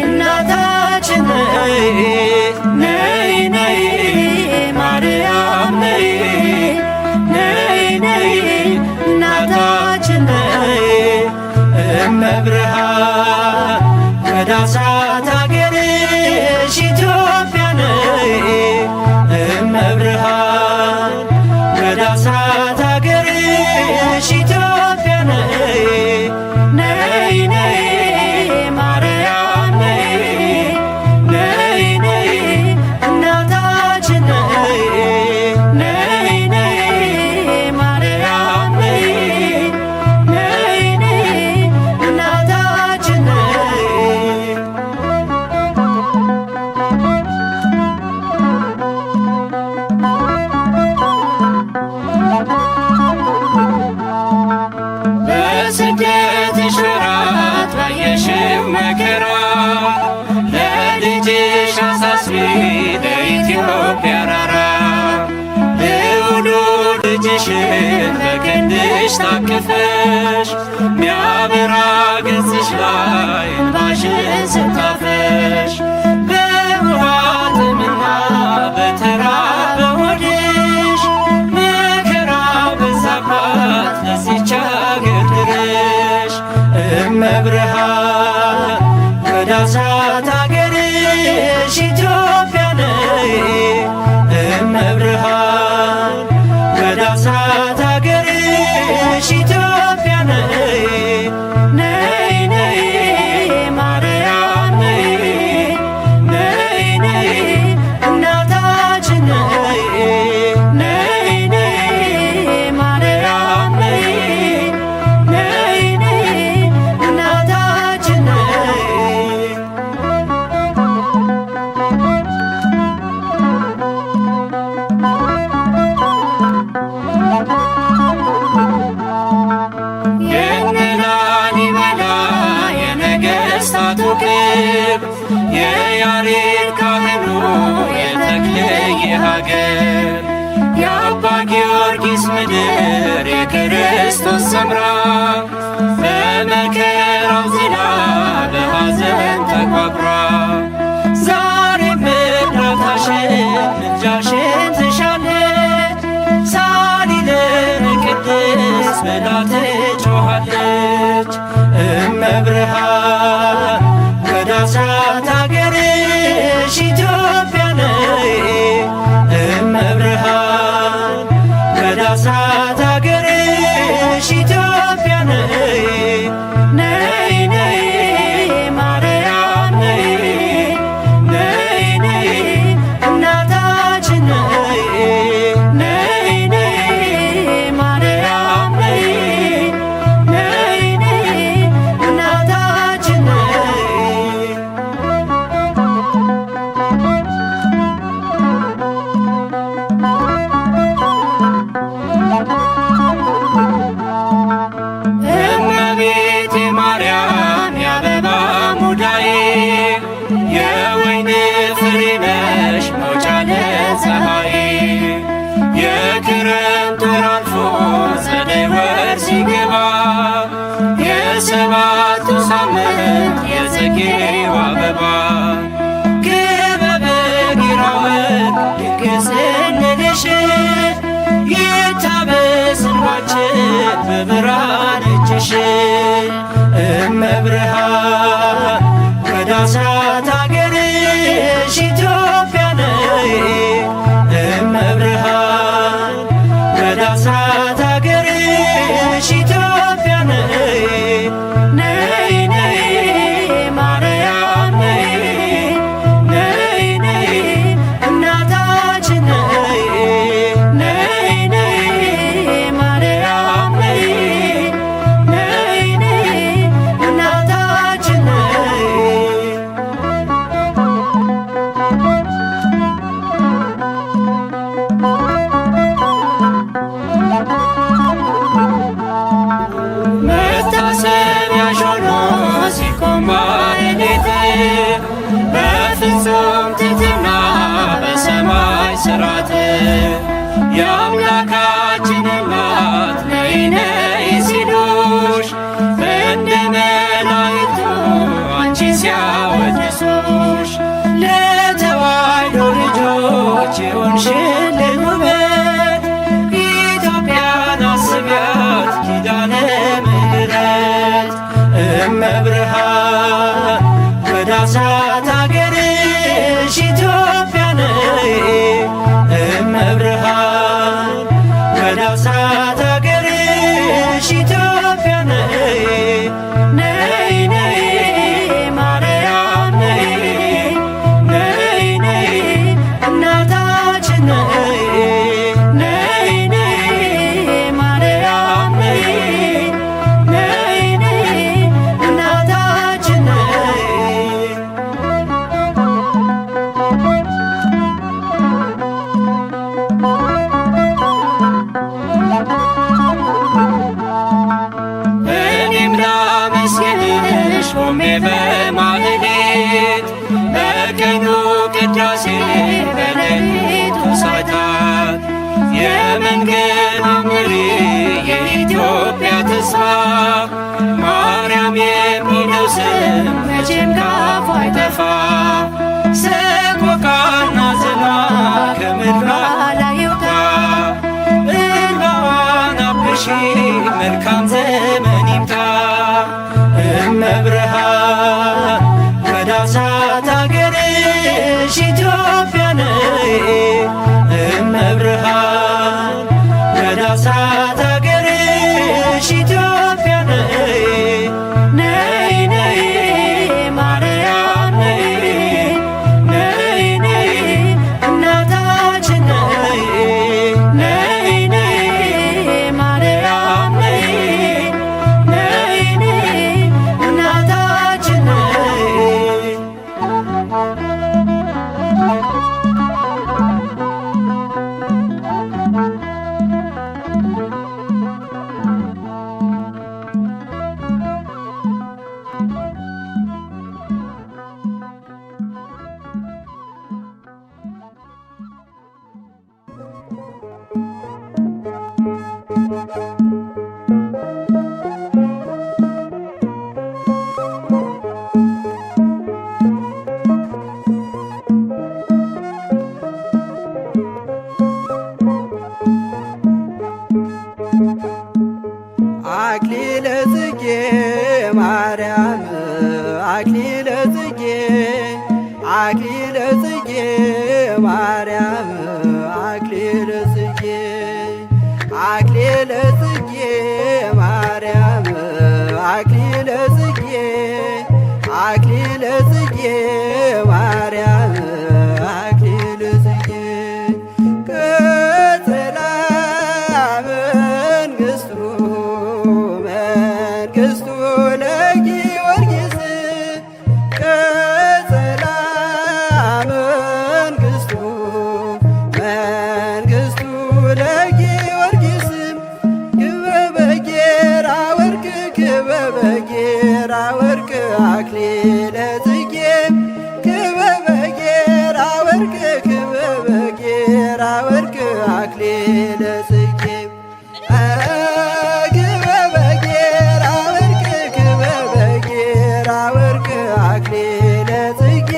እናታችን ነይ ነይ ነይ ማርያም ነይ ነይ ነይ እናታችን ነይ እመብርሃን ወደ አስራት አገርሽ ኢትዮጵያ ነይ እመብርሃን ወደ አስራት አገርሽ ኢትዮጵያ ነይ ነይ ነይ ማርያም ነይ ነይ ነይ እናታችን ነይ ነይ ነይ ማርያም ነይ ነይ ነይ እናታችን ነይ በስደትሽ ወራት ባየሽው መከራ ለልጅሽ አሳስቢ ለኢትዮጵያ ራራ ልዑሉ ልጅሽን በክንድሽ ታቅፈሽ ሚያበራ ገጽሽ ላይ እንባሽን ስታፈሽ በውሃ ጥምና በተራበ ሆድሽ መከራ በዛባት ለዚች አገር ድረሽ እመብርሃን ወደ አስራት አገርሽ ኢትዮጵያ ነይ እመብርሃን ወደ አስራት አገርሽ ኢትዮጵያ ነይ ነይ ነይ ማርያም ነይ የያሬድ ካህኑ የተክልየ ሀገር የአባ ጊዮርጊስ ምድር የክርስቶስ ሰምራ በመከራው ዝላ በሐዘን ተቋቁራ ዛሬ ምድራታሽን ምልጃሽን ትሻለች ሳሊለነ ቅድስት ብላ ትጮኻለች። እመብርሃን ወደ አስራት አገርሽ ኢትዮጵያ ነይ እመብርሃን ወደ አስራት አገርሽ ኢትዮጵያ ነይ ነይ ነይ ማርያም ነይ ነይ ነይ እናታችን ነይ ነይ ነይ ማርያም ነይ ነይ ነይ እናታችን ነይ እመቤቴ ማርያም የአበባ ሙዳዬ የወይን ፍሬ ነሽ መውጫ ለፀሐይ የክረምት ወር አልፎ ጸደይ ወር ሲገባ የሰባቱ ሳምንት የጽጌው አበባ ክበበ ጊራወርቅ ድንግል ስንልሽ ይታበስ እንባችን በብርሃን እጅሽ እመብርሃን ወደ አስራት አገርሽ ኢትዮጵያ ነይ እመብርሃን ወደ አስራት አገርሽ ኢትዮጵያ ነይ ነይ ነይ ማርያም ነይ ነይ ነይ እናታችን ነይ ነይ ነይ ማርያም ነይ ነይ ነይ እናታችን ነይ መታሰቢያሽ ሆኖ ሲቆም ማኅሌት በፍጹም ትሕትና በሰማይ ሥርዓት የአምላካችን እናት ነይ ነይ ሲሉሽ እንደ መላእክቱ አንቺ ሲያወድሱሽ ለተዋሕዶ ልጆች የሆንሽልን ውበት ኢትዮጵያን አስቢያት ኪዳነ ምሕረት እመብርሃን ወደ አስራት አገርሽ ኢትዮጵያ ነይ እመብርሃን ወደ አስራት አገርሽ ኢትዮጵያ ነይ ነይ ነይ ማርያም ነይ ነይ ነይ እናታችን ነይ ነይ ነይ ማርያም ነይ ነይ ነይ እናታችን ነይ እኔም ላመስግንሽ ቆሜ በማኅሌት በቀኑ ቅዳሴ በሌሊቱ ሰዓታት የመንገዱ መሪ የኢትዮጵያ ተስፋ ማርያም የሚለው ስም መቼም ካፏ አይጠፋ ሰቆቃና ዝና ከምድሯ ላይ ይውጣ እንባዋን አብሺ መልካም ዘመን ይምጣ እመብርሃን ወደ አስራት አገርሽ ኢትዮጵያ ነይ እመብርሃን ወደ አስራት አገርሽ ኢትዮጵያ ነይ ነይ ነይ ማርያም ነይ ነይ ነይ እናታችን ነይ ማርያም አክሊለ ጽጌ አክሊለ ጽጌ ማርያም አክሊለ ጽጌ አክሊለ ጽጌ ማርያም አክሊለ ጽጌ ቀጸላ መንግሥቱ መንግሥቱ ለጊዮርጊስ ቀጸላ መንግሥቱ መንግሥቱ ለጊዮርጊስ ክበበ ጌራ ወርቅ ክበበ ጌራ ወርቅ አክሊለ ጽጌ ክበበ ጌራ ወርቅ ክበበ ጌራ ወርቅ አክሊለ ጽጌ ክበበ ጌራ ወርቅ ክበበ ጌራ ወርቅ አክሊለ ጽጌ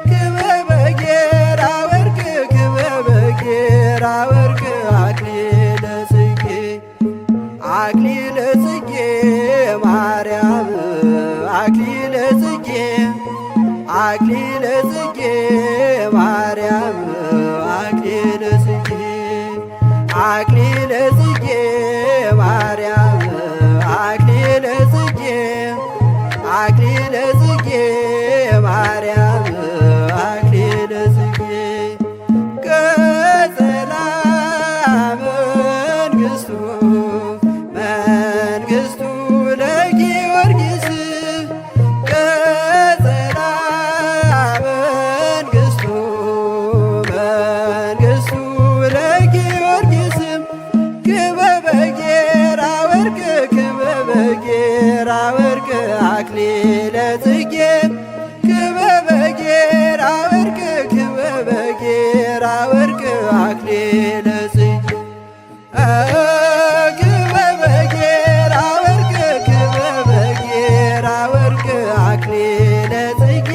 ክበበ ጌራ ወርቅ ክበበ ጌራ ወርቅ አክሊለ ጽጌ አክሊለ ጽጌ ማርያም አክሊለ ጽጌ አክሊለ ጽጌ ማርያም አክሊለ ጽጌ አክሊለ ጽጌ ማርያም አክሊለ ጽጌ አክሊለ ጽጌ ማርያም አክሊለ ጽጌ ቀጸላ መንግሥቱ መንግሥቱ ለጊዮርጊስ ቀጸላ መንግሥቱ መንግሥቱ ለጊዮርጊስ ክበበ ጌራ ወርቅ ክበበ ጌራ ወርቅ አክሊለ ጽጌ ክበበ ጌራ ወርቅ ክበበ ጌራ ወርቅ አክሊለ ጽጌ ክበበ ጌራ ወርቅ ክበበ ጌራ ወርቅ አክሊለ ጽጌ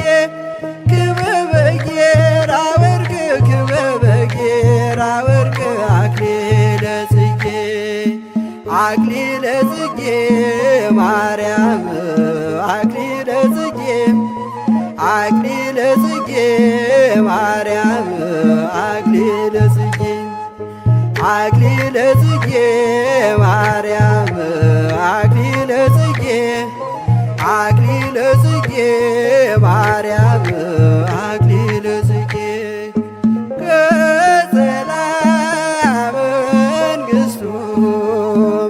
ክበበ ጌራ ወርቅ ክበበ ጌራ ወርቅ አክሊለ ጽጌ አክሊለ ጽጌ ማርያም አክሊለ ጽጌ አክሊለ ጽጌ ማርያም አክሊለ ጽጌ አክሊለ ጽጌ ማርያም አክሊለ ጽጌ አክሊለ ጽጌ ማርያም አክሊለ ጽጌ ቀጸላ መንግሥቱ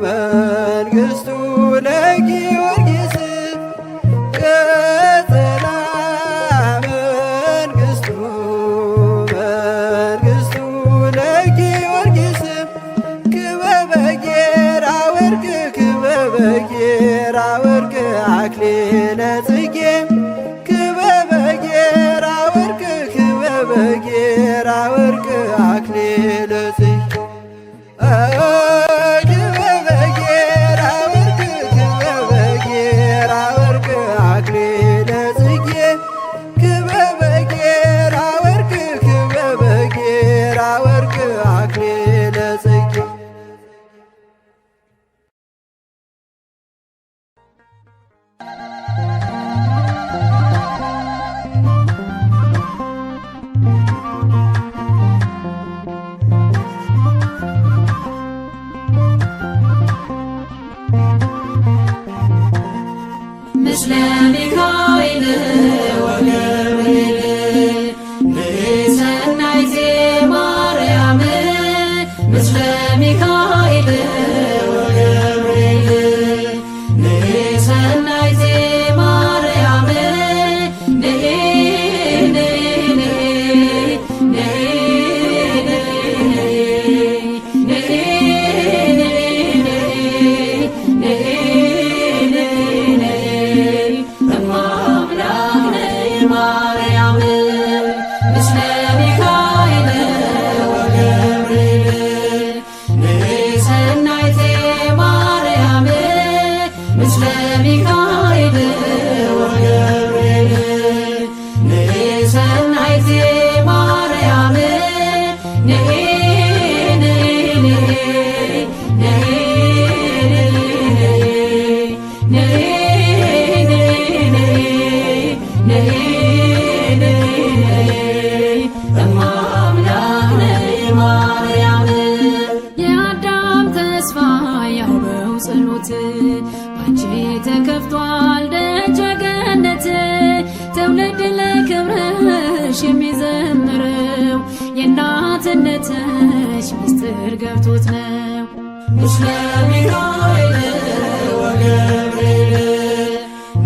መንግሥቱ ለጊዮርጊስ ቀጸላ መንግሥቱ መንግሥቱ ለጊዮርጊስ ክበበ ጌራ ወርቅ ክበበ ጌራ ወርቅ አክሊለ ጽጌ ክበበ ጌራ ወርቅ ክበበ ጌራ ወርቅ አክሊለ ጽጌ ክበበ ጌራ ወርቅ ክበበ ጌራ ወርቅ አክሊለ ጽጌ ክበበ ጌራ ወርቅ ክበበ ጌራ ወርቅ አክሊለ ጽጌ ምስለ ሚካኤል ወገብርኤል ንሰናይ ዘማርያም ምስለ ሚካኤል ወገብርኤል ንሰናይ ዘማርያም Ma ባንቺ ተከፍቷል ደጀ ገነት ትውልድ ለክብርሽ የሚዘምረው የእናትነትሽ ምስጢር ገብቶት ነው። ምስለ ሚካኤል ወገብርኤል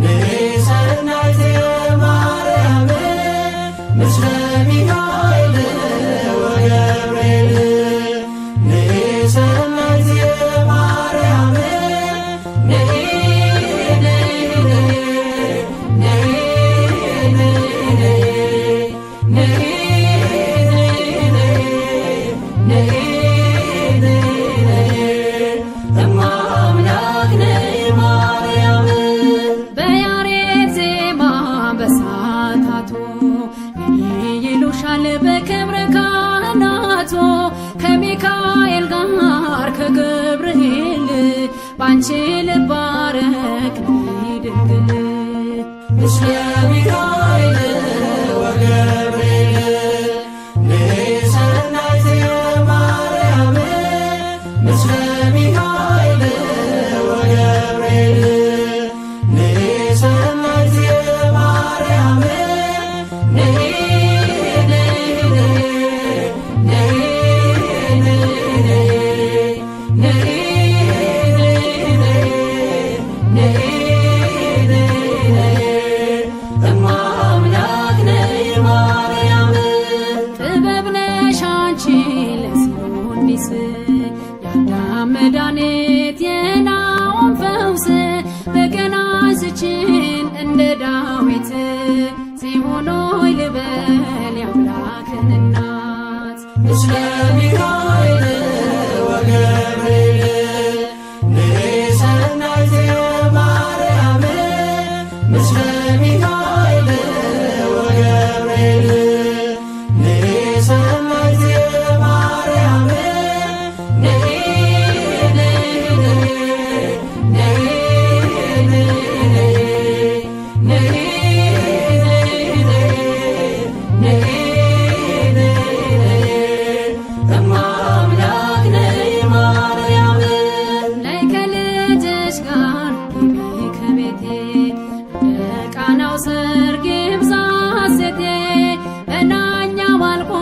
ንሰናይት ማርያም ምስለ ሚካኤል ወገብርኤል ንሰናይት ማርያም በያሬድ ዜማ በሳታቶ ይሉሻል በክብረ ካህናቶ ከሚካኤል ጋር ከገብርኤል ባንቺ ልባረክ ድንግል ምስለ ሚካኤል ወገብርኤል ንሰናይት ማርያም ምስለ ሚካኤል ወገብርኤል ንሰናይት ማርያም ጥበብ ነሽ አንቺ ለሲኖዲስ የአዳም መድኃኒት የናኦም ፈውስ በገና አንስችን እንደ ዳዊት ጽዮን ሆይ ልበል የአምላክን እናት ምስለ ሚካኤል ወገብርኤል ንሰናይት ማርያም ምስለ ሚካኤል ወገብርኤል ንሰናይት ማርያም ከልጅሽ ጋር ግቢ ከቤቴ እንደ ቃናው ሰርግ ይብዛ ሐሴቴ በናኛው አልቆ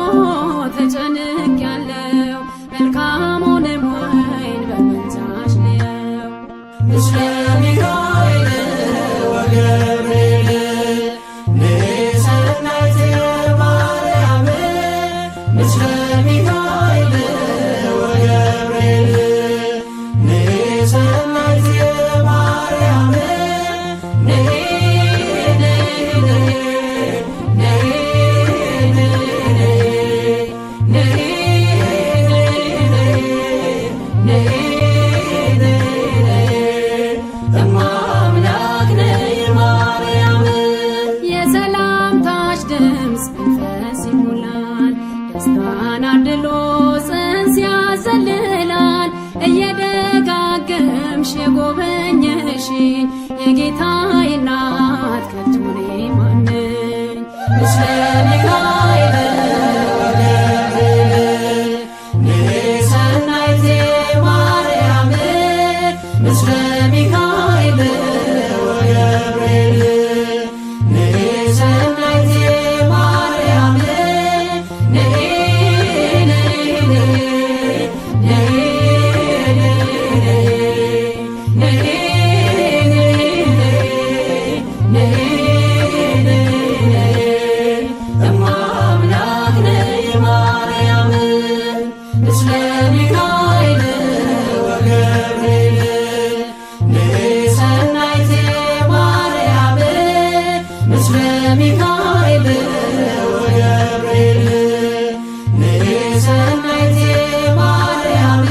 ተጨንቄያለሁ መልካሙንም ወይን በመንዛሽ ልየው ምስለ ሚካኤል ወገብርኤል ንሰናይት ማርያም ምስለ ሚካኤል ወገብርኤል ንሰናይት ማርያም የሰላምታሽ ድምፅ መንፈስ ይሞላል ደስታን አድሎ ጽንስ ያዘልላል እየደጋገምሽ የጎበኘሽኝ የጌታዬ እናት ከቶ እኔ ማን ነኝ ምስለ ሚካኤል ወገብርኤል ንሰናይት ማርያም ምስለ ሚካኤል ወገብርኤል ንሰናይት ማርያም ምስለ ሚካኤል ወገብርኤል ንሰናይት ማርያም ምስለ ሚካኤል ወገብርኤል ንሰናይት ማርያም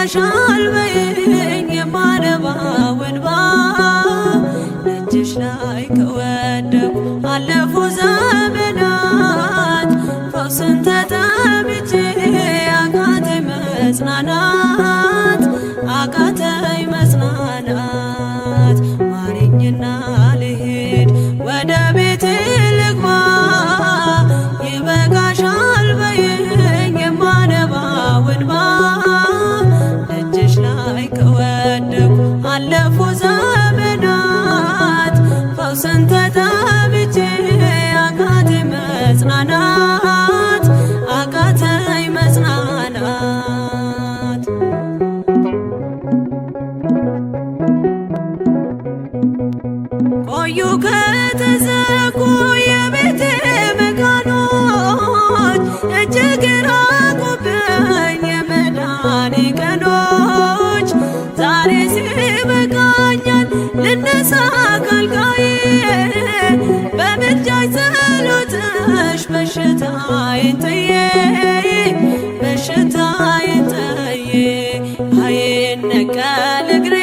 ይበቃሻል በይኝ የማነባው እንባ ደጅሽ ላይ ከወደኩ አለፉ ዘመናት ፈውስን ተጠምቼ አቃተኝ መጽናናት አቃተኝ መጽናናት ማሪኝና ልሂድ ወደ ቤቴ ልግባ ይበቃሻል በይኝ የማነባው እንባ ደጅሽ ላይ ከወደኩ አለፉ ዘመናት ፈውስን ተጠምቼ አቃተኝ መጽናናት አቃተኝ መጽናናት ቆዩ ከተዘጉ የቤቴ መቃኖች እጅግ ራቁብኝ የመዳኔ ቀኖች ዛሬ ሲበቃኛል ልነሳ ካልጋዬ በምልጃሽ ጸሎትሽ በሽታዬን ጥዬ በሽታዬን ጥዬ አይነቀል እግሬ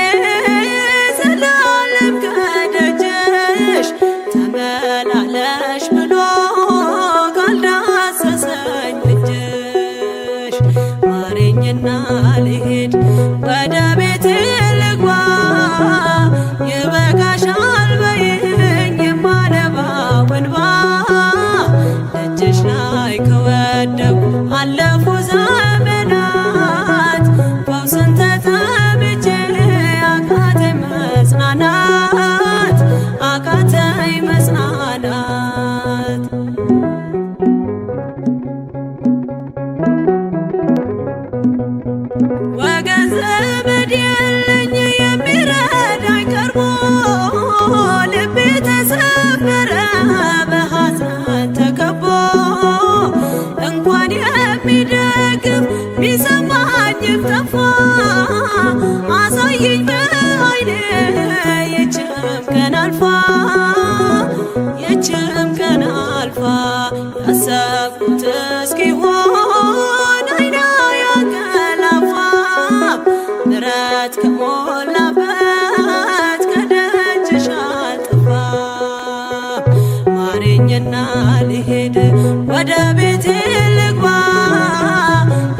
ዘላለም ከደጅሽ ተመላለሽ ብሎ ካልዳሰሰኝ እጅሽ ማረኝና ልሂድ ወደ ቤቴ ልግባ ይበቃሻል በይኝ የማነባው እንባ ደጅሽ ላይ ከወደኩ አለፉ ዘመናት ፈውስን ተጠምቼ አቃተኝ መጽናናት አቃተኝ መጽናናት ወገን ዘመድ የለኝ የሚረዳኝ ቀርቦ ልቤ ተሰበረ በሐዘን ተከቦ እንኳን የሚደግፍ ቢሰማኝም ጠፋ አሳየኝ በዓይኔ ይህችም ቀን አልፋ ይህችም ቀን አልፋ ያሰብኩት እስኪሆን አይና ያንቀላፋ ምሕረት ከሞላበት ከደጅሽ አልጠፋ ማረኝና ልሂድ ወደ ቤቴ ልግባ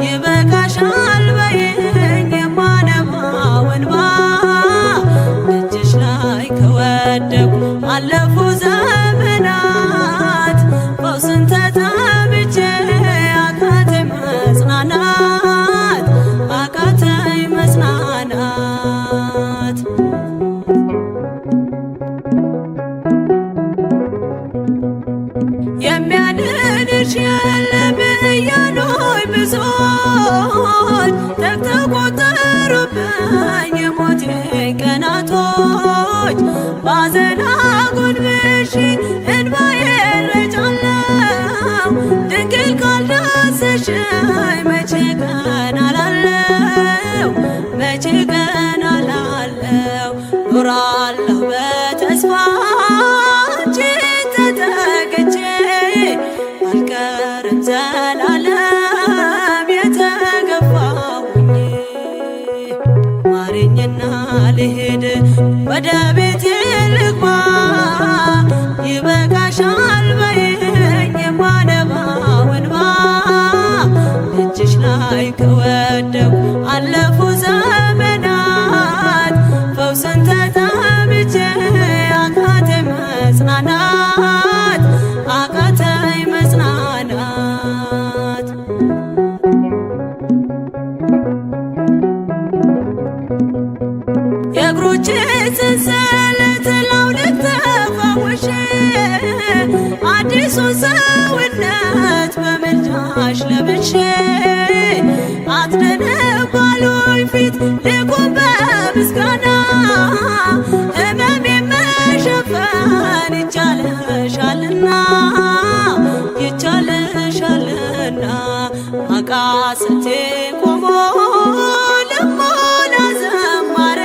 ይበቃሻል በይኝ የማነባው እንባ ደጅሽ ላይ ከወደኩ አለፉ ዘመናት ፈውስን ተጠምቼ አቃተኝ መጽናናት አቃተኝ መጽናናት የሚያድንሽ የለም እያሉኝ ብዙዎች ተቆጠሩብኝ የሞቴ ቀናቶች ባዘን አጎንብሼ እንባዬን ረጫለሁ ድንግል ካልዳሰሽኝ መቼ ቀን አላለው መቼ ቀን አላለው ኖራለሁ በተስፋ አንቺን ተጠግቼ አልቀርም ዘላለም የተገፋሁኝ ማረኝና ልሂድ ወደ ቤቴ ልግባ ይበቃሻል በይኝ የማነባው እንባ ደጅሽ ላይ ከወደኩ አለፉ ዘመናት ፈውስን ተጠምቼ አቃተኝ መጽናናት አቃተኝ መጽናናት የእግሮቼ ሰንሰለት ላውልቅ ተፈውሼ አዲሱን ሰውነት በምልጃሽ ለብሼ አትደንቅ ባሉኝ ፊት ልቁም በምስጋና ሕመሜን መሸፈን ይቻልሻልና ይቻልሻልና አቃሰቴ ቆሞ ልሞላ ዘማሬ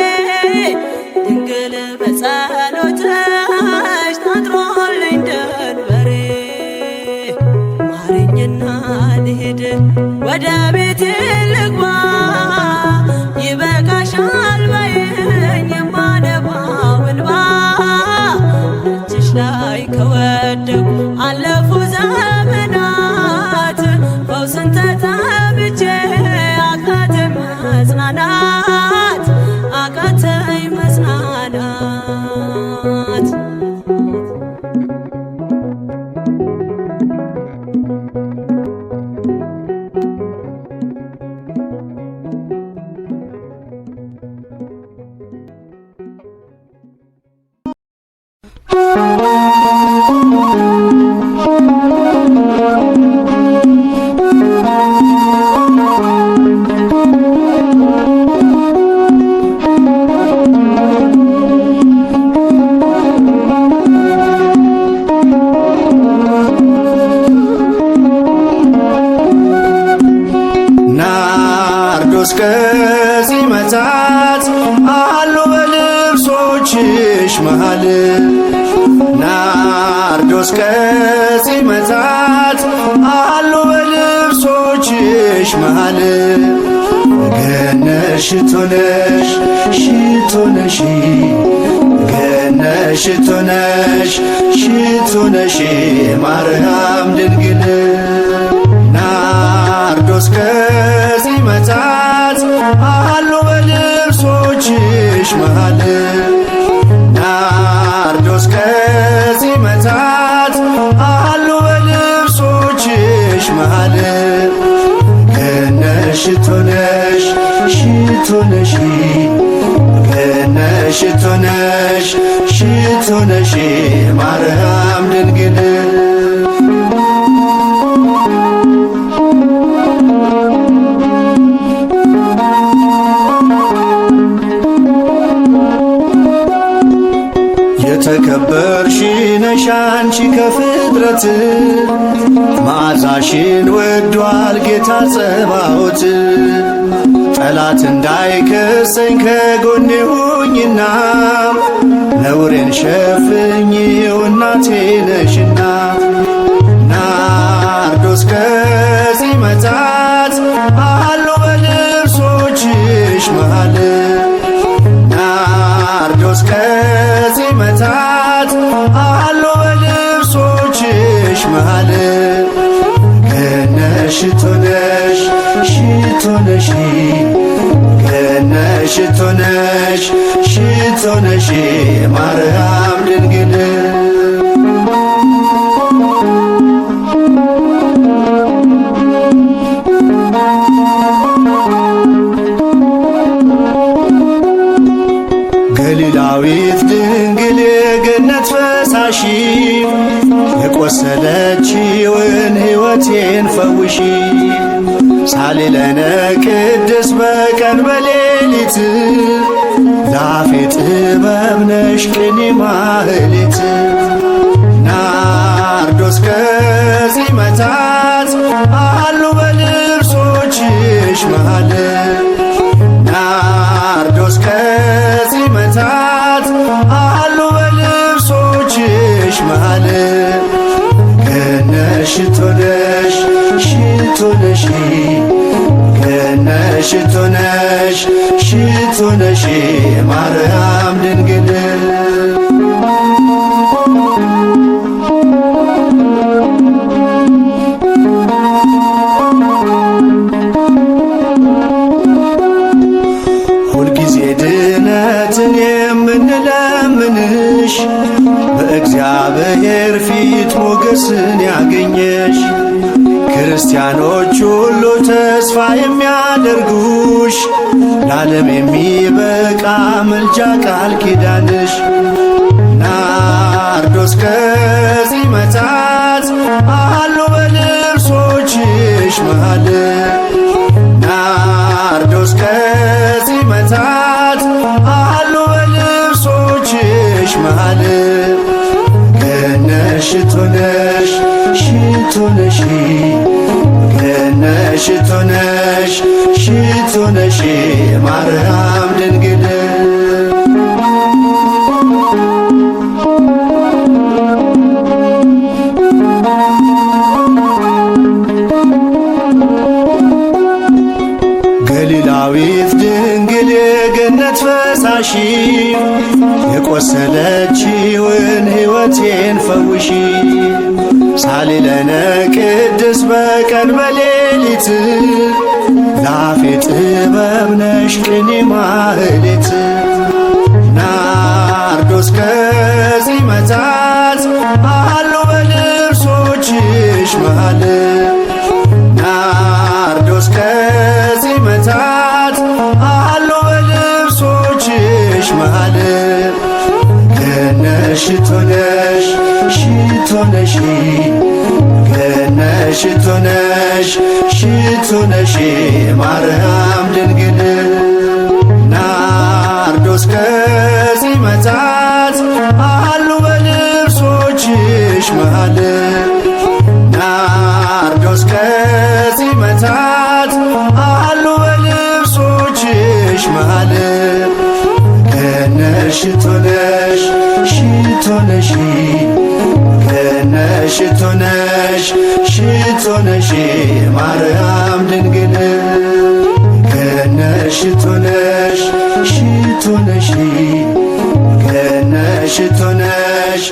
ድንግል በጸሎትሽ ታጥሮልኝ ደንበሬ ማረኝና ልሂድ ወደ ቤቴ ልግባ አቃተኝ መጽናናት። ናርዶስ ከሲመታት አሉ በልብሶችሽ መሃል ናርዶስ ከሲመታት አሉ በልብሶችሽ መሃል ገነሽ ሽቶ ነሽ ሽቶ ነሽ ገነሽ ሽቶ ነሽ ሽቶ ነሽ ማርያም ድንግል ናርዶስ ከሲመታት አሉ በልብሶችሽ መሃል ናርዶስ ከሲመታት አሉ በልብሶችሽ መሃል ገነሽ ሽቶ ነሽ ሽቶ ነሽ ገነሽ ሽቶ ነሽ ሽቶ ነሽ ማርያም ድንግል የተከበርሽ ነሽ አንቺ ከፍጥረት መዓዛሽን ወዷል ጌታ ጸባዖት ጠላት እንዳይከሰኝ ከጎኔ ሁኝና ነውሬን ሸፍኝው እናቴ ነሽና ናርዶስ ከሲመታት አሉ በልብሶችሽ መሃል ናርዶስ ከሲመታት አሉ በልብሶችሽ መሃል ገነሽ ሽቶ ነሽ ሽቶ ነሽ ገነሽ ሽቶ ነሽ ሽቶ ነሽ ማርያም ድንግል ገሊላዊት ድንግል የገነት ፈሳሺ የቆሰለችውን ሕይወቴን ፈውሺ ሳሊለነ ቅድስ በቀን በሌሊት ላፌ ጥበብ ነሽ ቅኔ ማህሌት ናርዶስ ከሲመታት አሉ በልብሶችሽ መሃል ናርዶስ ከሲመታት አሉ በልብሶችሽ መሃል ገነሽ ሽቶ ነሽ ሽቶ ነሽ ገነሽ ሽቶ ነሽ ሽቶ ነሽ ማርያም ድንግል ሁልጊዜ ድነትን የምንለምንሽ በእግዚአብሔር ፊት ሞገስን ያገኘሽ ክርስቲያኖች ሁሉ ተስፋ የሚያደርጉሽ ለዓለም የሚበቃ ምልጃ ቃል ኪዳንሽ ናርዶስ ከሲመታት አሉ በልብሶችሽ መሃል ናርዶስ ከሲመታት አሉ በልብሶችሽ መሃል ገነሽ ሽቶ ነሽ ሽቶ ነሽ ገነሽ ሽቶ ነሽ ሽቶ ነሽ ማርያም ድንግል ገሊላዊት ድንግል የገነት ፈሳሺ የቆሰለችውን ሕይወቴን ፈውሺ ሳሊለነ ቅድስ በቀን በሌሊት ላፌ ጥበብ ነሽ ቅኔ ማህሌት ናርዶስ ከጺመታት አሉ በልብሶችሽ መሃል ናርዶስ ከጺመታት አሉ በልብሶችሽ መሃል ገነሽ ሽቶ ነሽ ሽቶ ነሽ ገነሽ ሽቶ ነሽ ሽቶ ነሽ ማርያም ድንግል ናርዶስ ከጺመታት አሉ በልብሶችሽ መሃል ናርዶስ ከጺመታት አሉ በልብሶችሽ መሃል ገነሽ ሽቶ ነሽ ሽቶ ነሽ ገነሽ ሽቶ ነሽ ሽቶ ነሽ ማርያም ድንግል ገነሽ ሽቶ ነሽ ሽቶ ነሽ ገነሽ ሽቶ ነሽ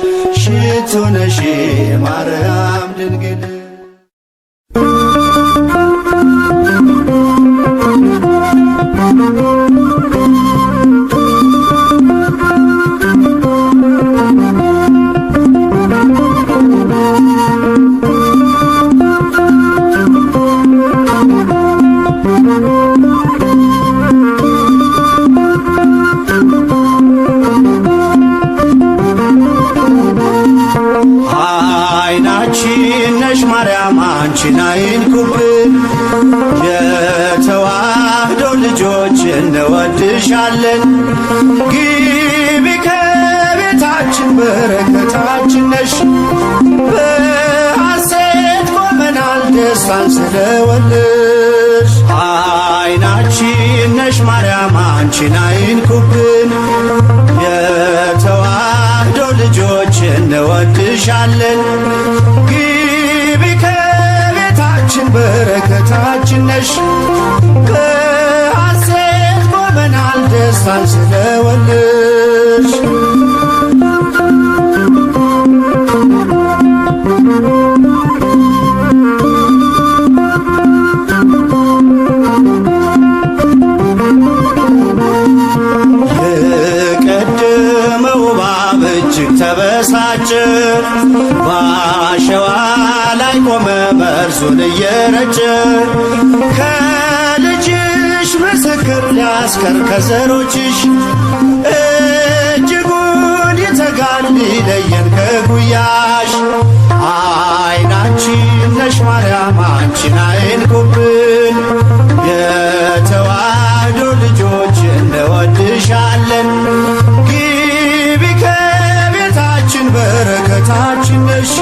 ሽቶ ነሽ ማርያም ድንግል አይናችን ነሽ ማርያም አንቺን አይንኩብን የተዋህዶ ልጆች እንወድሻለን ግቢ ከቤታችን በረከታችን ነሽ በሐሴት ቆመናል ደስታን ስለወለድሽ አይናችን ነሽ ማርያም አንቺን አይንኩብን የተዋህዶ ልጆች እንወድሻለን ግቢ ከቤታችን በረከታችን ነሽ በሐሴት ቆመናል ደስታን ስለወለድሽ የቀደመው እባብ እጅግ ተበሳጨ በአሸዋ ላይ ቆመ መርዙን እየረጨ ከልጅሽ ምስክር ሊያስቀር ከዘሮችሽ እጅጉን ይተጋል ሊለየን ከጉያሽ አይናችን ነሽ ማርያም አንቺን አይንኩብን የተዋህዶ ልጆች እንወድሻለን ግቢ ከቤታችን በረከታችን ነሽ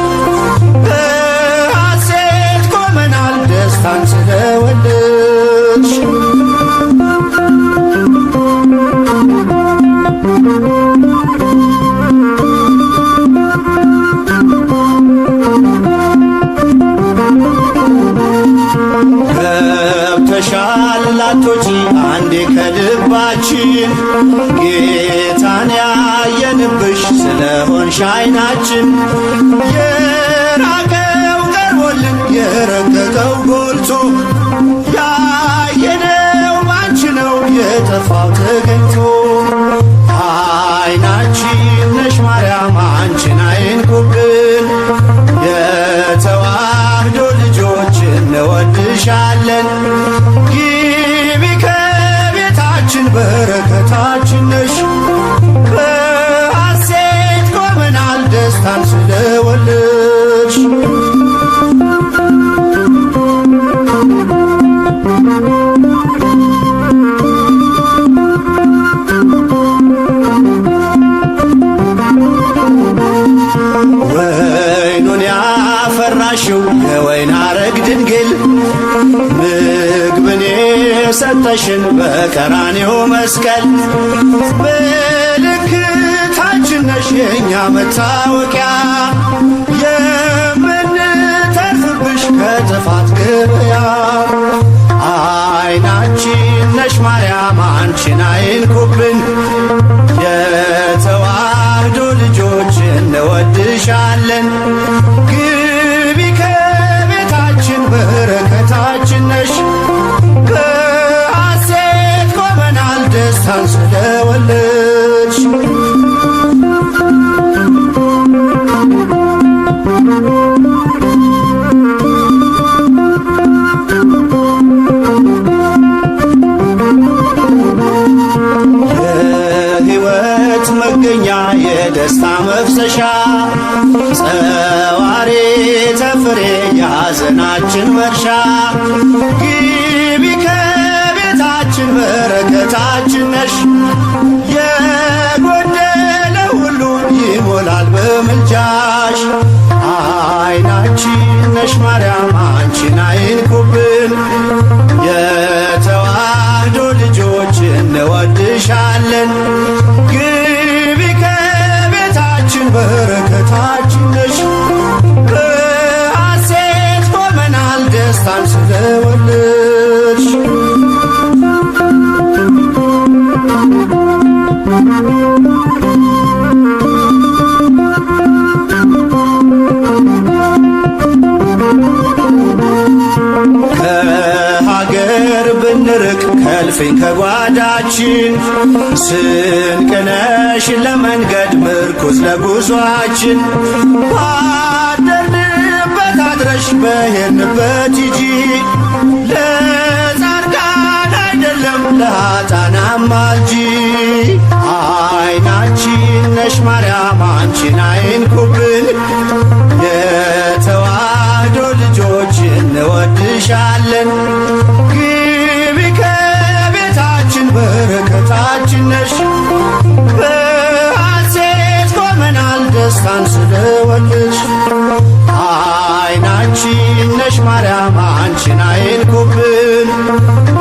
በሐሴት ቆመናል ደስታን ስለወለድሽ ገብተሻል ላቶጪ አንዴ ከልባችን ጌታን ያየንብሽ ስለሆንሽ አይናችን የራቀው ቀርቦልን የረቀቀው ጎልቶ ያየነው ባንቺ ነው የጠፋው ተገኝቶ አይናችን ነሽ ማርያም አንቺን አይንኩብን የተዋህዶ ልጆች እንወድሻለን ግቢ ከቤታችን በረከታችን ነሽ በሐሴት ቆመናል ደስታን ስለወለድሽ ወይኑን ያፈራሽው የወይን አረግ ድንግል ምግብን የሰጠሽን በቀራንዮ መስቀል ምልክታችን ነሽ የእኛ መታወቂያ የምንተርፍብሽ ከጥፋት ገበያ አይናችን ነሽ ማርያም አንቺን አይንኩብን የተዋህዶ ልጆች እንወድሻለን ግቢ ከቤታችን በረከታችን ነሽ ደስታን ስለወለድሽ የሕይወት መገኛ የደስታ መፍሰሻ ጸዋሬ ተፍሬ የሐዘናችን መርሻ ግቢ ከቤታችን በረከታችን ነሽ የጎደለ ሁሉ ይሞላል በምልጃሽ አይናችን ነሽ ማርያም አንቺን አይንኩብን የተዋህዶ ልጆች እንወድሻለን ግቢ ከቤታችን በረከታችን ነሽ በሐሴት ቆመናል ደስታን ስለወለድሽ ከሀገር ብንርቅ ከእልፍኝ ከጓዳችን ስንቅነሽ ለመንገድ ምርኩዝ ለጉዟችን ባደርንበት አድረሽ በሄድንበት ሂጂ ለጻድቃን አይደለም ለኃጥአን አማልጂ አይናችን ነሽ ማርያም አንቺን አይንኩብን የተዋህዶ ልጆች እንወድሻለን ግቢ ከቤታችን በረከታችን ነሽ በሐሴት ቆመናል ደስታን ስለወለድሽ አይናችን ነሽ ማርያም አንቺን አይንኩብን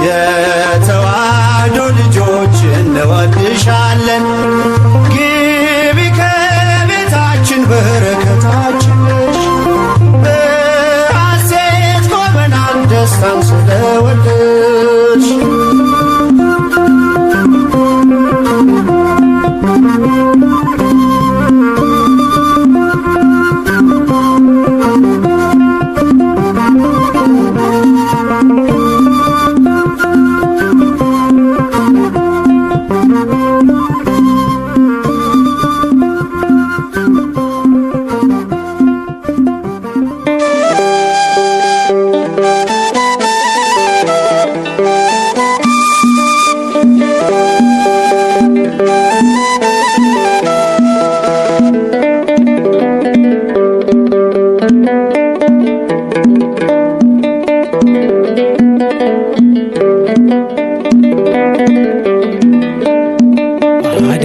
የተዋህዶ ልጆች እንወድሻለን ግቢ ከቤታችን በረከታችን ነሽ በሐሴት ቆመናል ደስታን ስለወለድሽ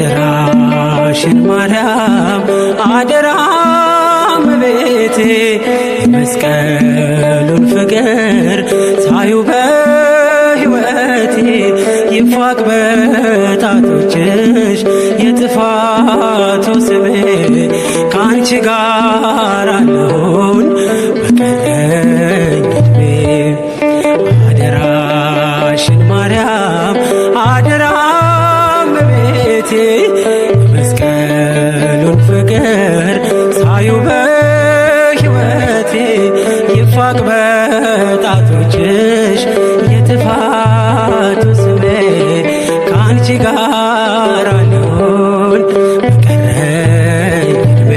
አደራሽን ማርያም አደራ እመቤቴ የመስቀሉን ፍቅር ሳዩ በሕይወቴ ይፋቅ በጣቶችሽ የጥፋቱ ስሜ ከአንቺ ጋር አለሁን በቀረኝ ዕድሜ አደራሽን ማርያም አደራ እመቤቴ የመስቀሉን ፍቅር ሳዩ በሕይወቴ ይፋቅ በጣቶችሽ የጥፋቱ ስሜ ከአንቺ ጋር አለሁን በቀረኝ ዕድሜ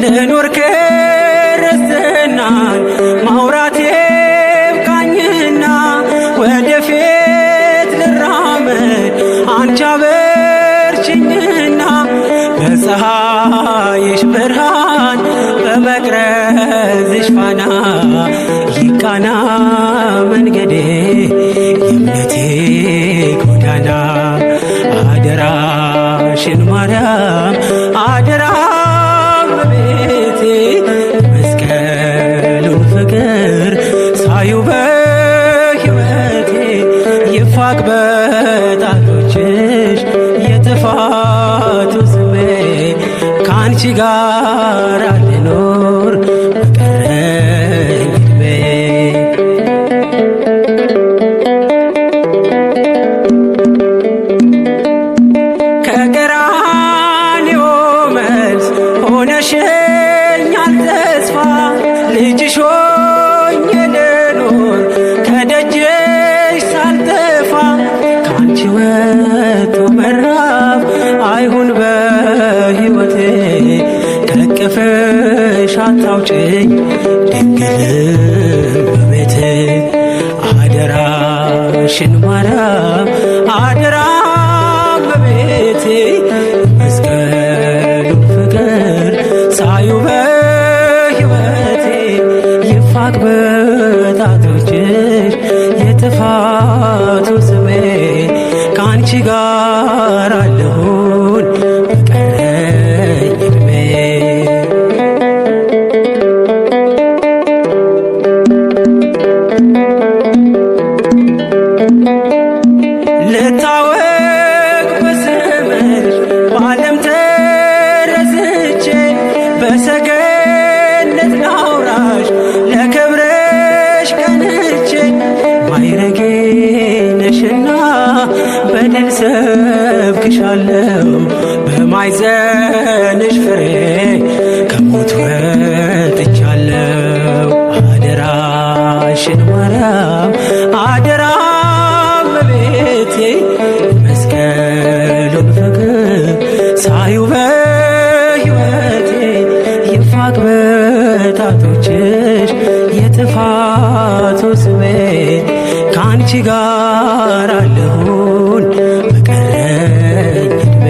ልኖር ክርስትናን ማውራት ይብቃኝና ወደፊት ልራመድ አንቺ አበርችኝና በፀሐይሽ ብርሃን በመቅረዝሽ ፋና ይቃና መንገዴ የእምነቴ ጎዳና አደራሽን ማርያም አደራ እመቤቴ መስቀሉን ፍቅር ሳዩ በሕይወቴ ይፋቅ በጣቶችሽ የጥፋቱ ስሜ ከአንቺ ጋር ልኖር በቀረኝ ዕድሜ ከቅፍሽ አታውጭኝ ድንግል እመቤቴ አደራሽን ማርያም አደራ እመቤቴ መስቀሉን ፍቅር ሳዩ በሕይወቴ ይፋቅ በጣቶችሽ የጥፋቱ ስሜ ከአንቺ ጋር አለሁን በቀረኝ ዕድሜ። ልታወቅ በስምሽ በዓለም ተረስቼ በሰገነት ላውራሽ ለክብርሽ ቀንቼ ማይረጌ ነሽና በድል ሰብክሻለሁ በማይዘንሽ ፍሬ ከሞት ወጥቻለሁ። አደራሽን ማርያም አደራ እመቤቴ መስቀሉን ፍቅር ሳዩ በሕይወቴ ይፋቅ በጣቶችሽ የጥፋቱ ስሜ ከአንቺ ጋር አለሁን በቀረኝ ዕድሜ።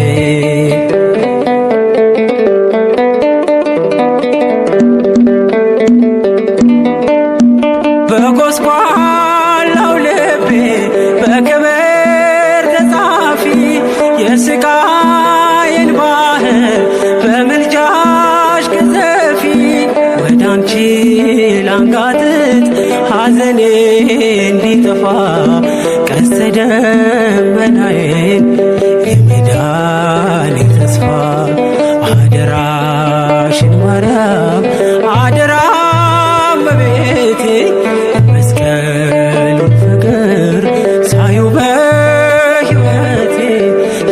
በጎስቋላው ልቤ በክብር ተጻፊ የስቃዬን ባህር በምልጃሽ ገዘፊ ወደ አንቺ ላንጋጥጥ ሐዘኔ እንዲጠፋ ቀስተ ደመናዬን የመዳኔ ተስፋ አደራሽን ማርያም አደራ እመቤቴ መስቀሉን ፍቅር ሳዩ በሕይወቴ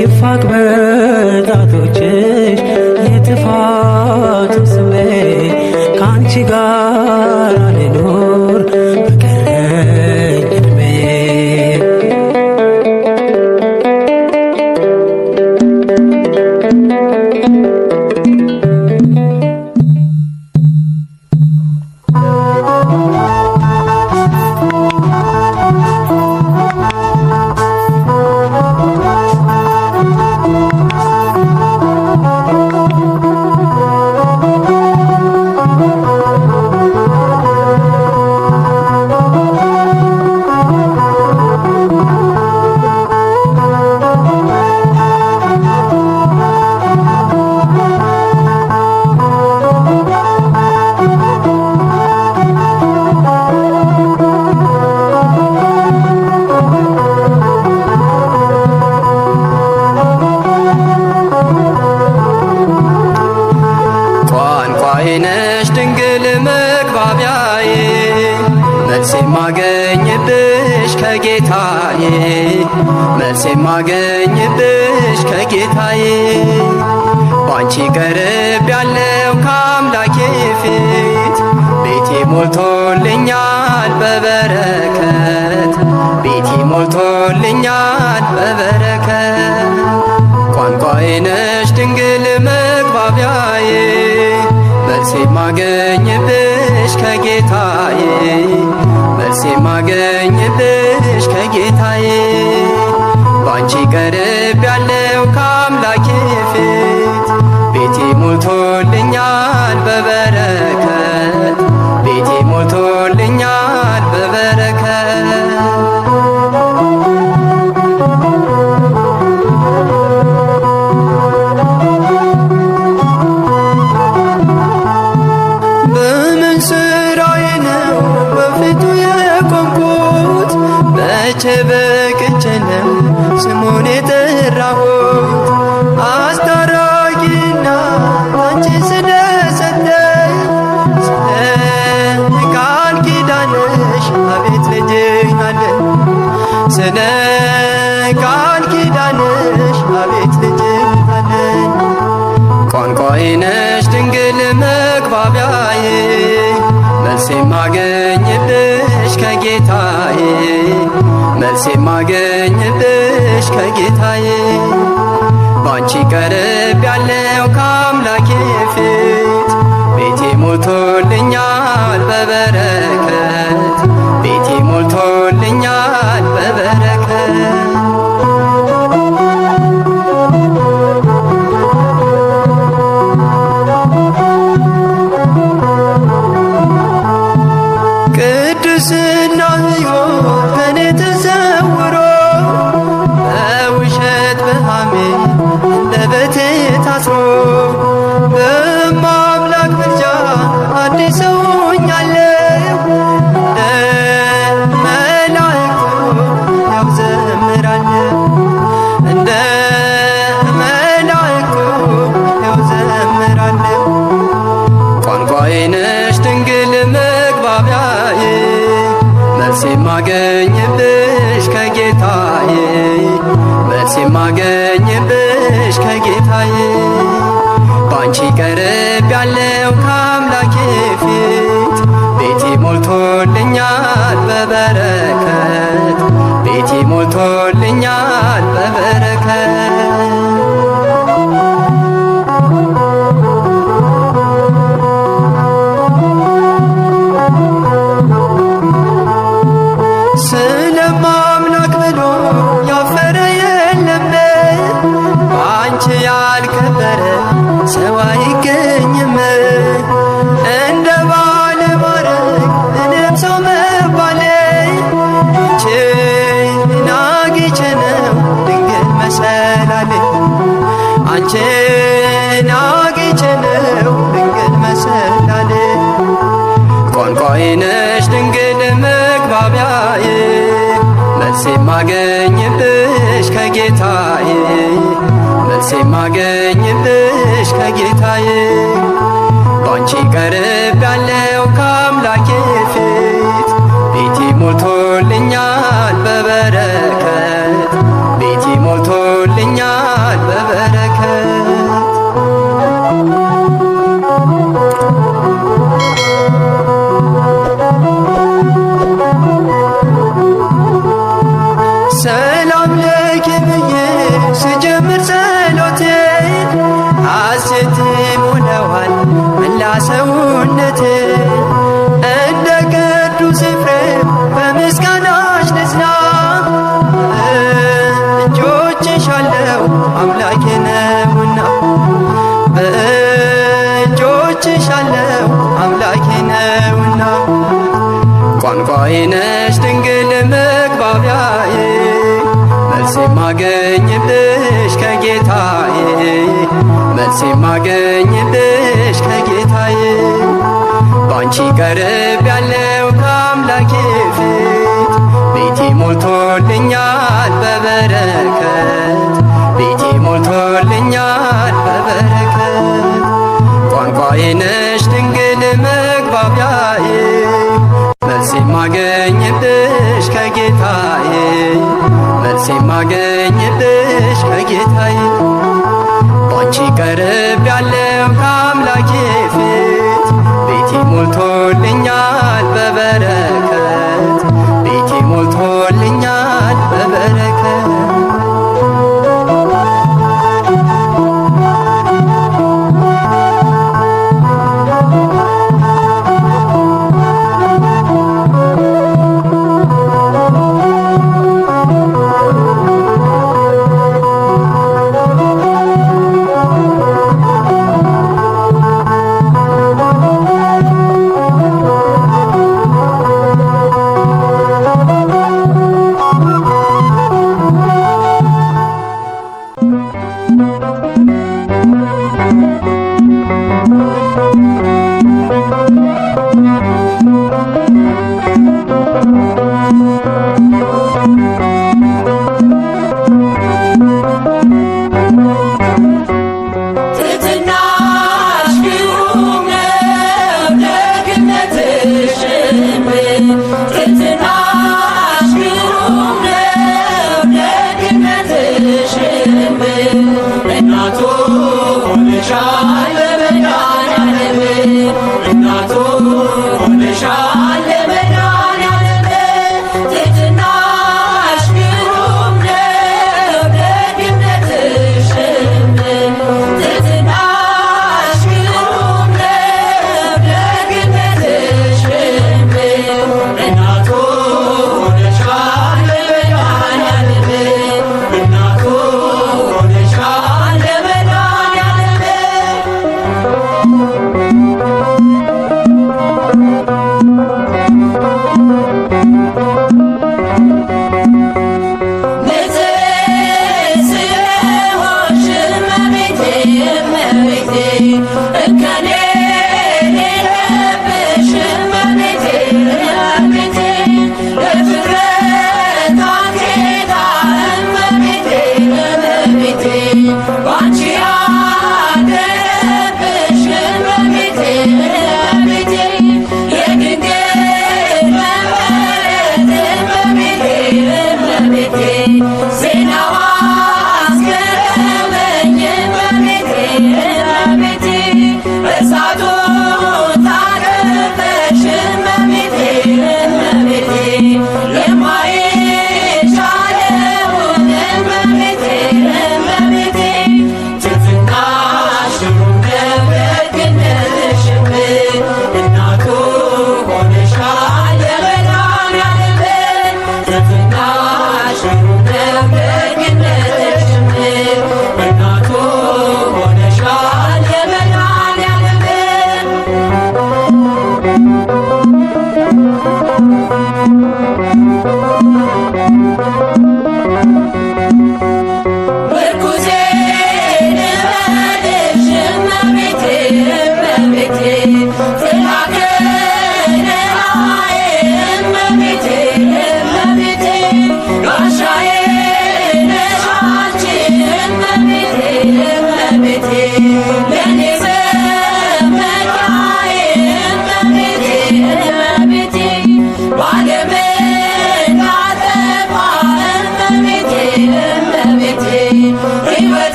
ይፋቅ በጣቶችሽ የጥፋቱ ስሜ ከአንቺ ጋር ልኖር በቀረኝ ዕድሜ። ነሽ ድንግል መግባቢያዬ መልስ የማገኝብሽ ከጌታዬ መልስ የማገኝብሽ ከጌታዬ ባንቺ ቀርብ ያለው ከአምላኬ ፊት ቤቴ ሞልቶልኛል በበረከት ቤቴ ሞልቶልኛል በበረከት ቋንቋዬ ነሽ ድንግል መግባቢያዬ መልስ የማገኝብሽ ከጌታዬ መልስ የማገኝብሽ ከጌታዬ ባንቺ ቀርብ ያለው ከአምላኬ ፊት ቤቴ ሞልቶልኛል በበረከት ቤቴ ሞልቶልኛል በበረከት በቅቼ ነው ስሙን የጠራሁት አስታራቂና አንቺ ስለሰጠኝ ስለ ቃል ኪዳንሽ አቤት ልጅሽ አለኝ ስለ ቃል ኪዳንሽ አቤት ልጅሽ አለኝ ቋንቋዬ ነሽ ድንግል መግባቢያዬ መልስ የማገኝብሽ ከጌታዬ መልስ የማገኝብሽ ከጌታዬ ባንቺ ቀርብ ያለው ከአምላኬ ፊት ነሽ ድንግል መግባቢያዬ መልስ የማገኝብሽ ከጌታዬ መልስ የማገኝብሽ ከጌታዬ ባንቺ ቀርብ ያለው ከአምላኬ ፊት ቤቴ ሞልቶልኛል በበረከት ቤቴ ሞልቶልኛል በበረከት ስለማምላክ ብሎ ያፈረ የለም በአንቺ ያልከበረ ሰው አይገኝም እንደ ባለ ማረግ እኔም ሰው መባሌ አንቺን አግኝቼ ነው ድንግል መሰላሌ አንቺን አግኝቼ ነው ድንግል መሰላሌ ቋንቋዬ ነሽ ድንግል መግባቢያዬ መልስ የማገኝብሽ ከጌታዬ መልስ የማገኝብሽ ከጌታዬ ባንቺ ቀርብ ያለው ከአምላኬ ፊት ቤቴ ሞልቶልኛል በበረከት ቤቴ ሞልቶልኛል በበረከት ሰላም ለኪ ብዬ ስጀምር ጸሎቴ ሐሴት ሞላዋል መላ ሰውነቴ እንደ ቅዱስ ኤፍሬም በምስጋናሽ ልጽና በእጆችሽ አለው አምላኬ ነውና በእጆችሽ አለው አምላኬ ነውና ቋንቋዬ ነሽ ድንግል መግባቢያዬ መልስ የማገኝብሽ ከጌታዬ መልስ የማገኝብሽ ከጌታዬ ባንቺ ቀርብ ያለው ከአምላኬ ፊት ቤቴ ሞልቶልኛል በበረከት ቤቴ ሞልቶልኛል በበረከት ቋንቋዬ ነሽ ድንግል መግባቢያዬ መልስ የማገኝብሽ ከጌታዬ መልስ የማገኝብሽ ከጌታዬ ባንቺ ቀርብ ያለው ከአምላኬ ፊት ቤቴ ሞልቶልኛል በበረከት ቤቴ ሞልቶልኛል በበረከት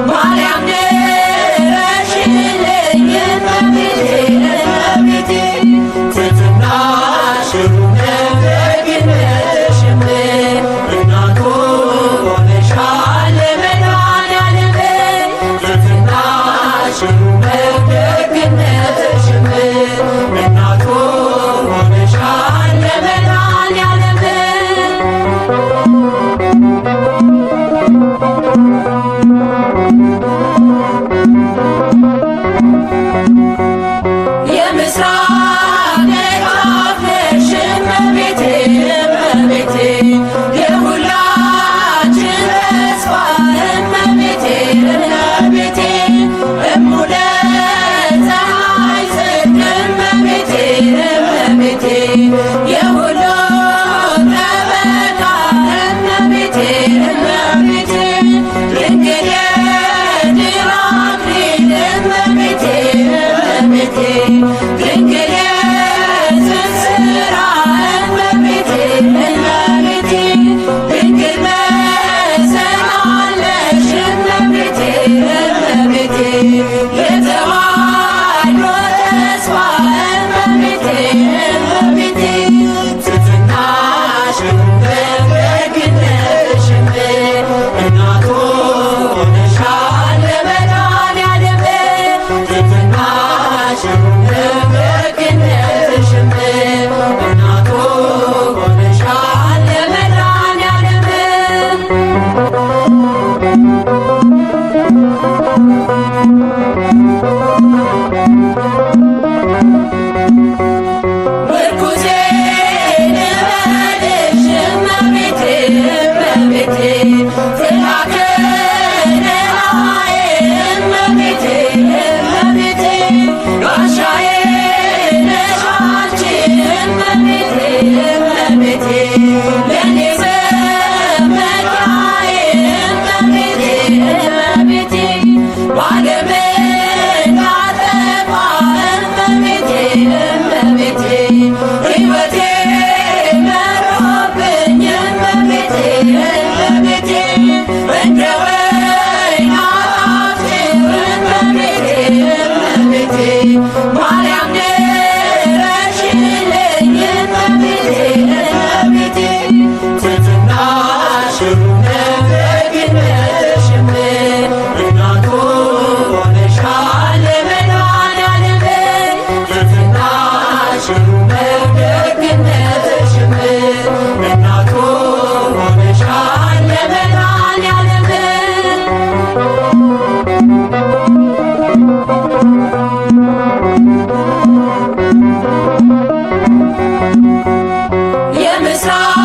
ማርያም ድረሽልኝ እመቤቴ እመቤቴ ትሕትናሽ ደግነትሽም እናቱ ሆነሻል ለመድኃኔዓለም ትሕትናሽ ደግነትሽም እናቱ ሆነሻል ለመድኃኔዓለም የምስራቅ ደጃፍ ነሽ እመቤቴ እመቤቴ የሁላችን ተስፋ እመቤቴ እመቤቴ እሙለ ፀሐይ ጽድቅ እመቤቴ እመቤቴ የሁሉ ጠበቃ እመቤቴ እመቤቴ ድንግል የድል አክሊል እመቤቴ እመቤቴ ድንግል የትንስራ እመቤቴ እመቤቴ ድንግል መሰናለሽ እመቤቴ እመቤቴ የተዋሕዶ ተስፋ እመቤቴ እመቤቴ ትሕትናሽ ደግነትሽም እናቱ ሆነሻል ለመድኃኔዓለም ትሕትናሽ ደግነትሽም እናቱ ሆነሻል ለመድኃኔዓለም ምርኩዜ ልበልሽ እመቤቴ እመቤቴ ጥላ ከለላዬ እመቤቴ እመቤቴ ጋሻዬ ነሽ አንቺ እመቤቴ እመቤቴ ለኔ መመኪያዬ እመቤቴ እመቤቴ በዓለም እንዳጠፋ እመቤቴ እመቤቴ ሕይወቴ መሮብኝ እመቤቴ እመቤቴ እንደ ወይን አጣፍጭው እመቤቴ እመቤቴ ማርያም ድረሽልኝ እመቤቴ እመቤቴ ትሕትናሽ ደግነትሽም እናቱ ሆነሻል ለመድኃኔዓለም ትሕትናሽ ደግነትሽም እናቱ ሆነሻል ለመድኃኔዓለም የምስራቅ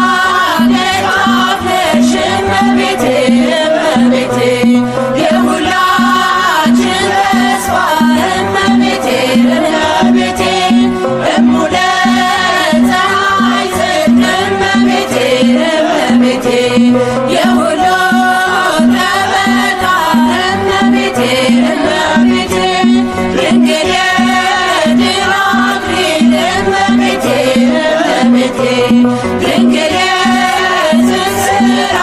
ደጃፍ ነሽ እመቤቴ እመቤቴ የሁላችን ተስፋ እመቤቴ እመቤቴ እሙለ ፀሐይ ጽድቅ እመቤቴ እመቤቴ የሁሉ ጠበቃ እመቤቴ እመቤቴ ድንግል የድል አክሊል እመቤቴ እመቤቴ ድንግል የትንስራ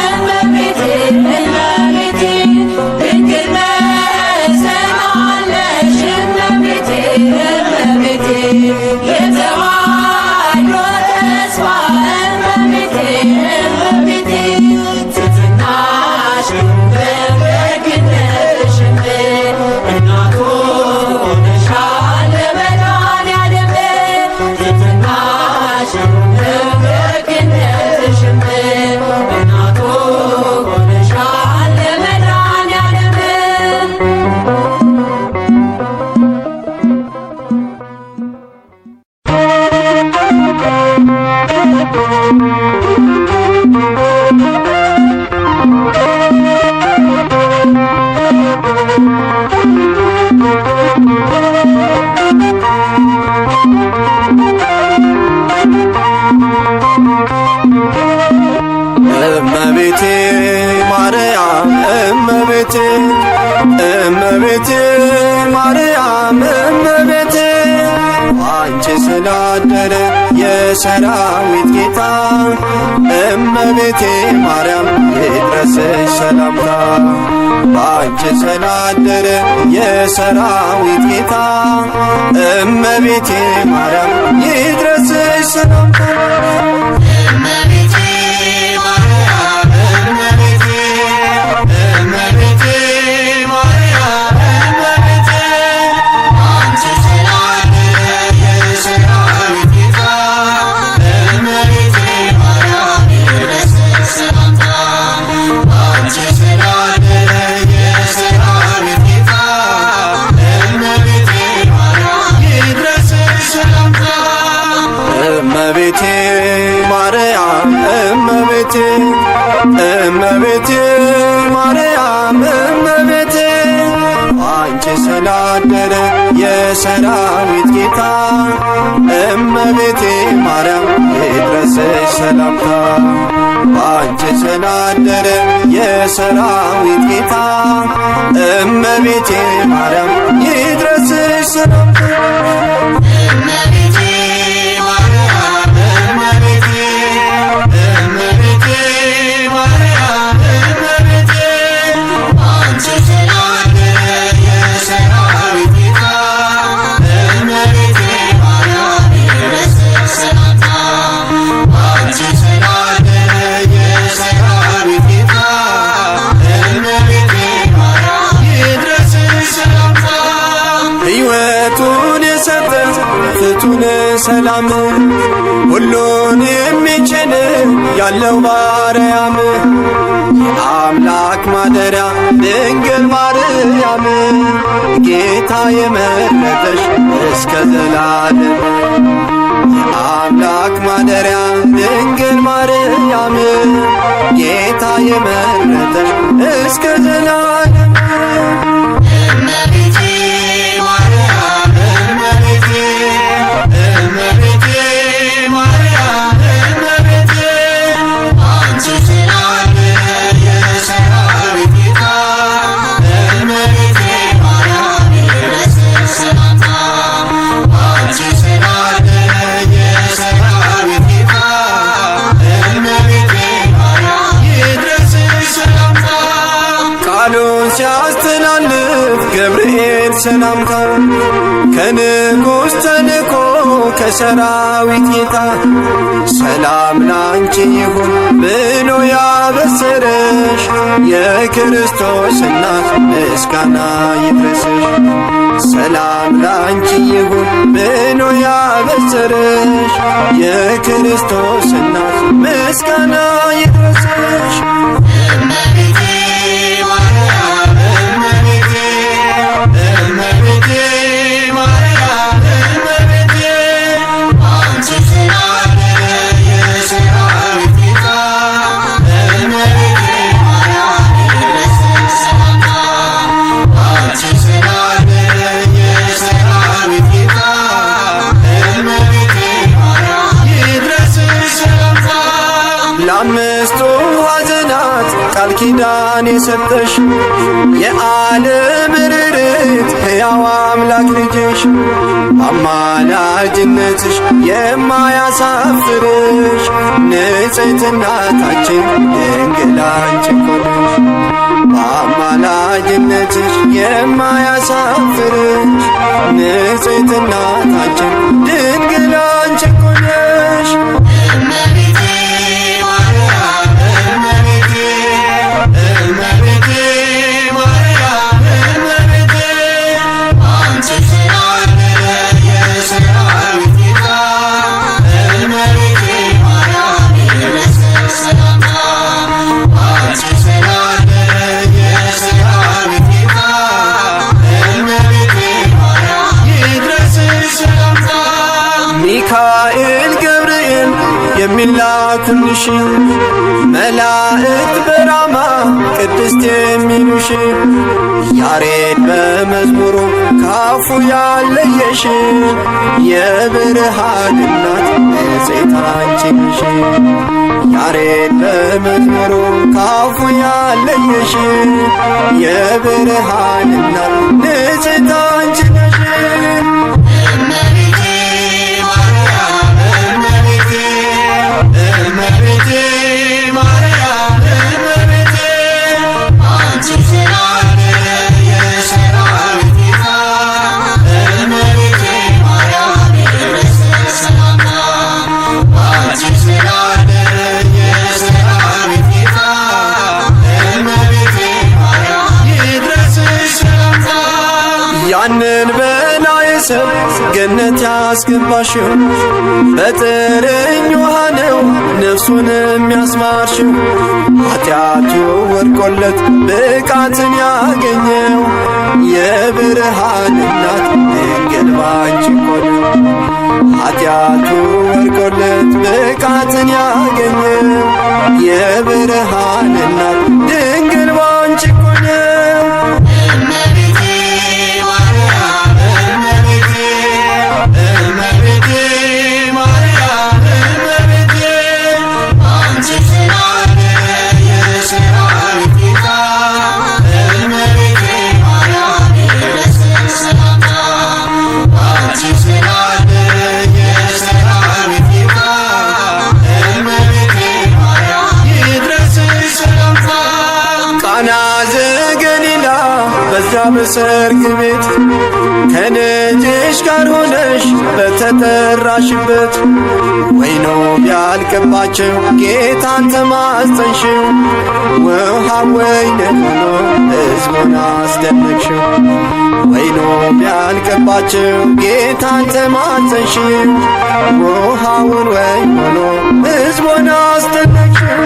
እመቤቴ እመቤቴ ድንግል መሰናለሽ እመቤቴ እመቤቴ የተዋሕዶ ተስፋ እመቤቴ እመቤቴ ትሕትናሽ ደግነትሽም እናቱ ሆነሻል ለመድኃኔዓለም ትሕትናሽ ደግነትሽም እናቱ ሆነሻል ለመድኃኔዓለም እመቤቴ ማርያም እመቤቴ እመቤቴ ማርያም እመቤቴ አንቺ ስላደረ የሰራዊት ጌታ እመቤቴ ማርያም ይድረስሽ ሰላምታ ባንቺ ስላደረ የሰራዊት ጌታ እመቤቴ ማርያም ይድረስሽ ሰላምታ እመቤቴ ማርያም እመቤቴ እመቤቴ ማርያም እመቤቴ ባንቺ ስላደረ የሰራዊት ጌታ እመቤቴ ማርያም ይድረስሽ ሰላምታ ባንቺ ስላደረ የሰራዊት ጌታ እመቤቴ ማርያም ይድረስሽ ሰላምታ እመቤቴ ማርያም እመቤቴ እመቤቴ ማርያም እመቤቴ አንቺ ስላደረ የሰራዊት ጌታ እመቤቴ ማርያም ይድረስሽ ሰላምታ አንቺ ስላደረ የሰራዊት ጌታ እመቤቴ ማርያም ይድረስሽ ሰላምታ እመቤቴ ማርያም እመቤቴ እመቤቴ ማርያም እመቤቴ አንቺ ስላደረ የሰራዊት ጌታ እመቤቴ ማርያም ይድረስሽ ሰላምታ አንቺ ስላደረ የሰራዊት ጌታ እመቤቴ ማርያም ይድረስሽ ሰላምታ ሕይወቱን የሰጠ ፍቱን ሰላም ሁሉን የሚችል ያለው ባርያም የአምላክ ማደሪያ ድንግል ማርያም ጌታ የመረጠሽ እስከ ዘላለም የአምላክ ማደሪያ ድንግል ማርያም ጌታ የመረጠሽ እስከ ዘላለም እመቤቴ ማርያም እመቤቴ እመቤቴ ማርያም እመቤቴ አንቺ ስላደረ የሰራዊት ጌታ እመቤቴ ማርያም ይድረስሽ ሰላምታ አንቺ ስላደረ የሰራዊት ጌታ እመቤቴ ማርያም ይድረስሽ ሰላምታ ቃሉን ሲያስተላልፍ ገብርኤል ሰላምታ ከንጉሥ ተልኮ ከሰራዊት ጌታ ሰላም ላንቺ ይሁን ብሎ ያበሰረሽ የክርስቶስ እናት ምስጋና ይድረስሽ ሰላም ላንቺ ይሁን ብሎ ያበሰረሽ የክርስቶስ እናት ምስጋና ይድረስሽ እመቤቴ ማርያም እመቤቴ እመቤቴ ማርያም እመቤቴ አንቺ ስላደረ የሰራዊት ጌታ እመቤቴ ማርያም ይድረስሽ ሰላምታ አንቺ ስላደረ የሰራዊት ጌታ እመቤቴ ማርያም ይድረስሽ ሰላምታ ለአምስቱ ሐዘናት ቃል ኪዳን የሰጠሽ የዓለም ርርት ሕያው አምላክ ልጅሽ አማላጅነትሽ የማያሳፍርሽ ንጽሕት እናታችን ድንግል አንቺ እኮ ነሽ በአማላጅነትሽ የማያሳፍርሽ ንጽሕት እናታችን ድንግል አንቺ እኮ ነሽ እመቤቴ ማርያም እመቤቴ እመቤቴ ማርያም እመቤቴ አንቺ ስላደረ የሰራዊት ጌታ እመቤቴ ማርያም ይድረስሽ ሰላምታ አንቺ ስላደረ የሰራዊት ጌታ እመቤቴ ማርያም ይድረስሽ ሰላምታ ሚካኤል ገብርኤል የሚላኩልሽ መላእክት በራማ ቅድስት የሚሉሽ ያሬድ በመዝሙሩ ካፉ ያለየሽ የብርሃን እናት ንጽሕት አንቺ ነሽ ያሬድ በመዝሙሩ ካፉ ያለየሽ የብርሃን እናት ንጽሕት አንቺ ነሽ እመቤቴ ማርያም እመቤቴ እመቤቴ ያንን በላይ ሰብ ገነት ያስገባሽው በጥርኝ ውሃ ነው ነፍሱን የሚያስማርሽው ኃጢአቱ ወድቆለት ብቃትን ያገኘው የብርሃን እናት ድንግል ባንቺ እኮ ነው ኃጢአቱ ወድቆለት ብቃትን ያገኘው የብርሃን እናት ድንግል ባንቺ እኮ ነው። ቃና ዘገሊላ በዛ በሰርግ ቤት ከልጅሽ ጋር ሆነሽ በተጠራሽበት ወይኑ ቢያልቅባቸው ጌታን ተማጸንሽው ውሃ ወይን ሆኖ ሕዝቡን አስደነቅሽው ወይኑ ቢያልቅባቸው ጌታን ተማጸንሽው ውሃውን ወይን ሆኖ ሕዝቡን አስደነቅሽው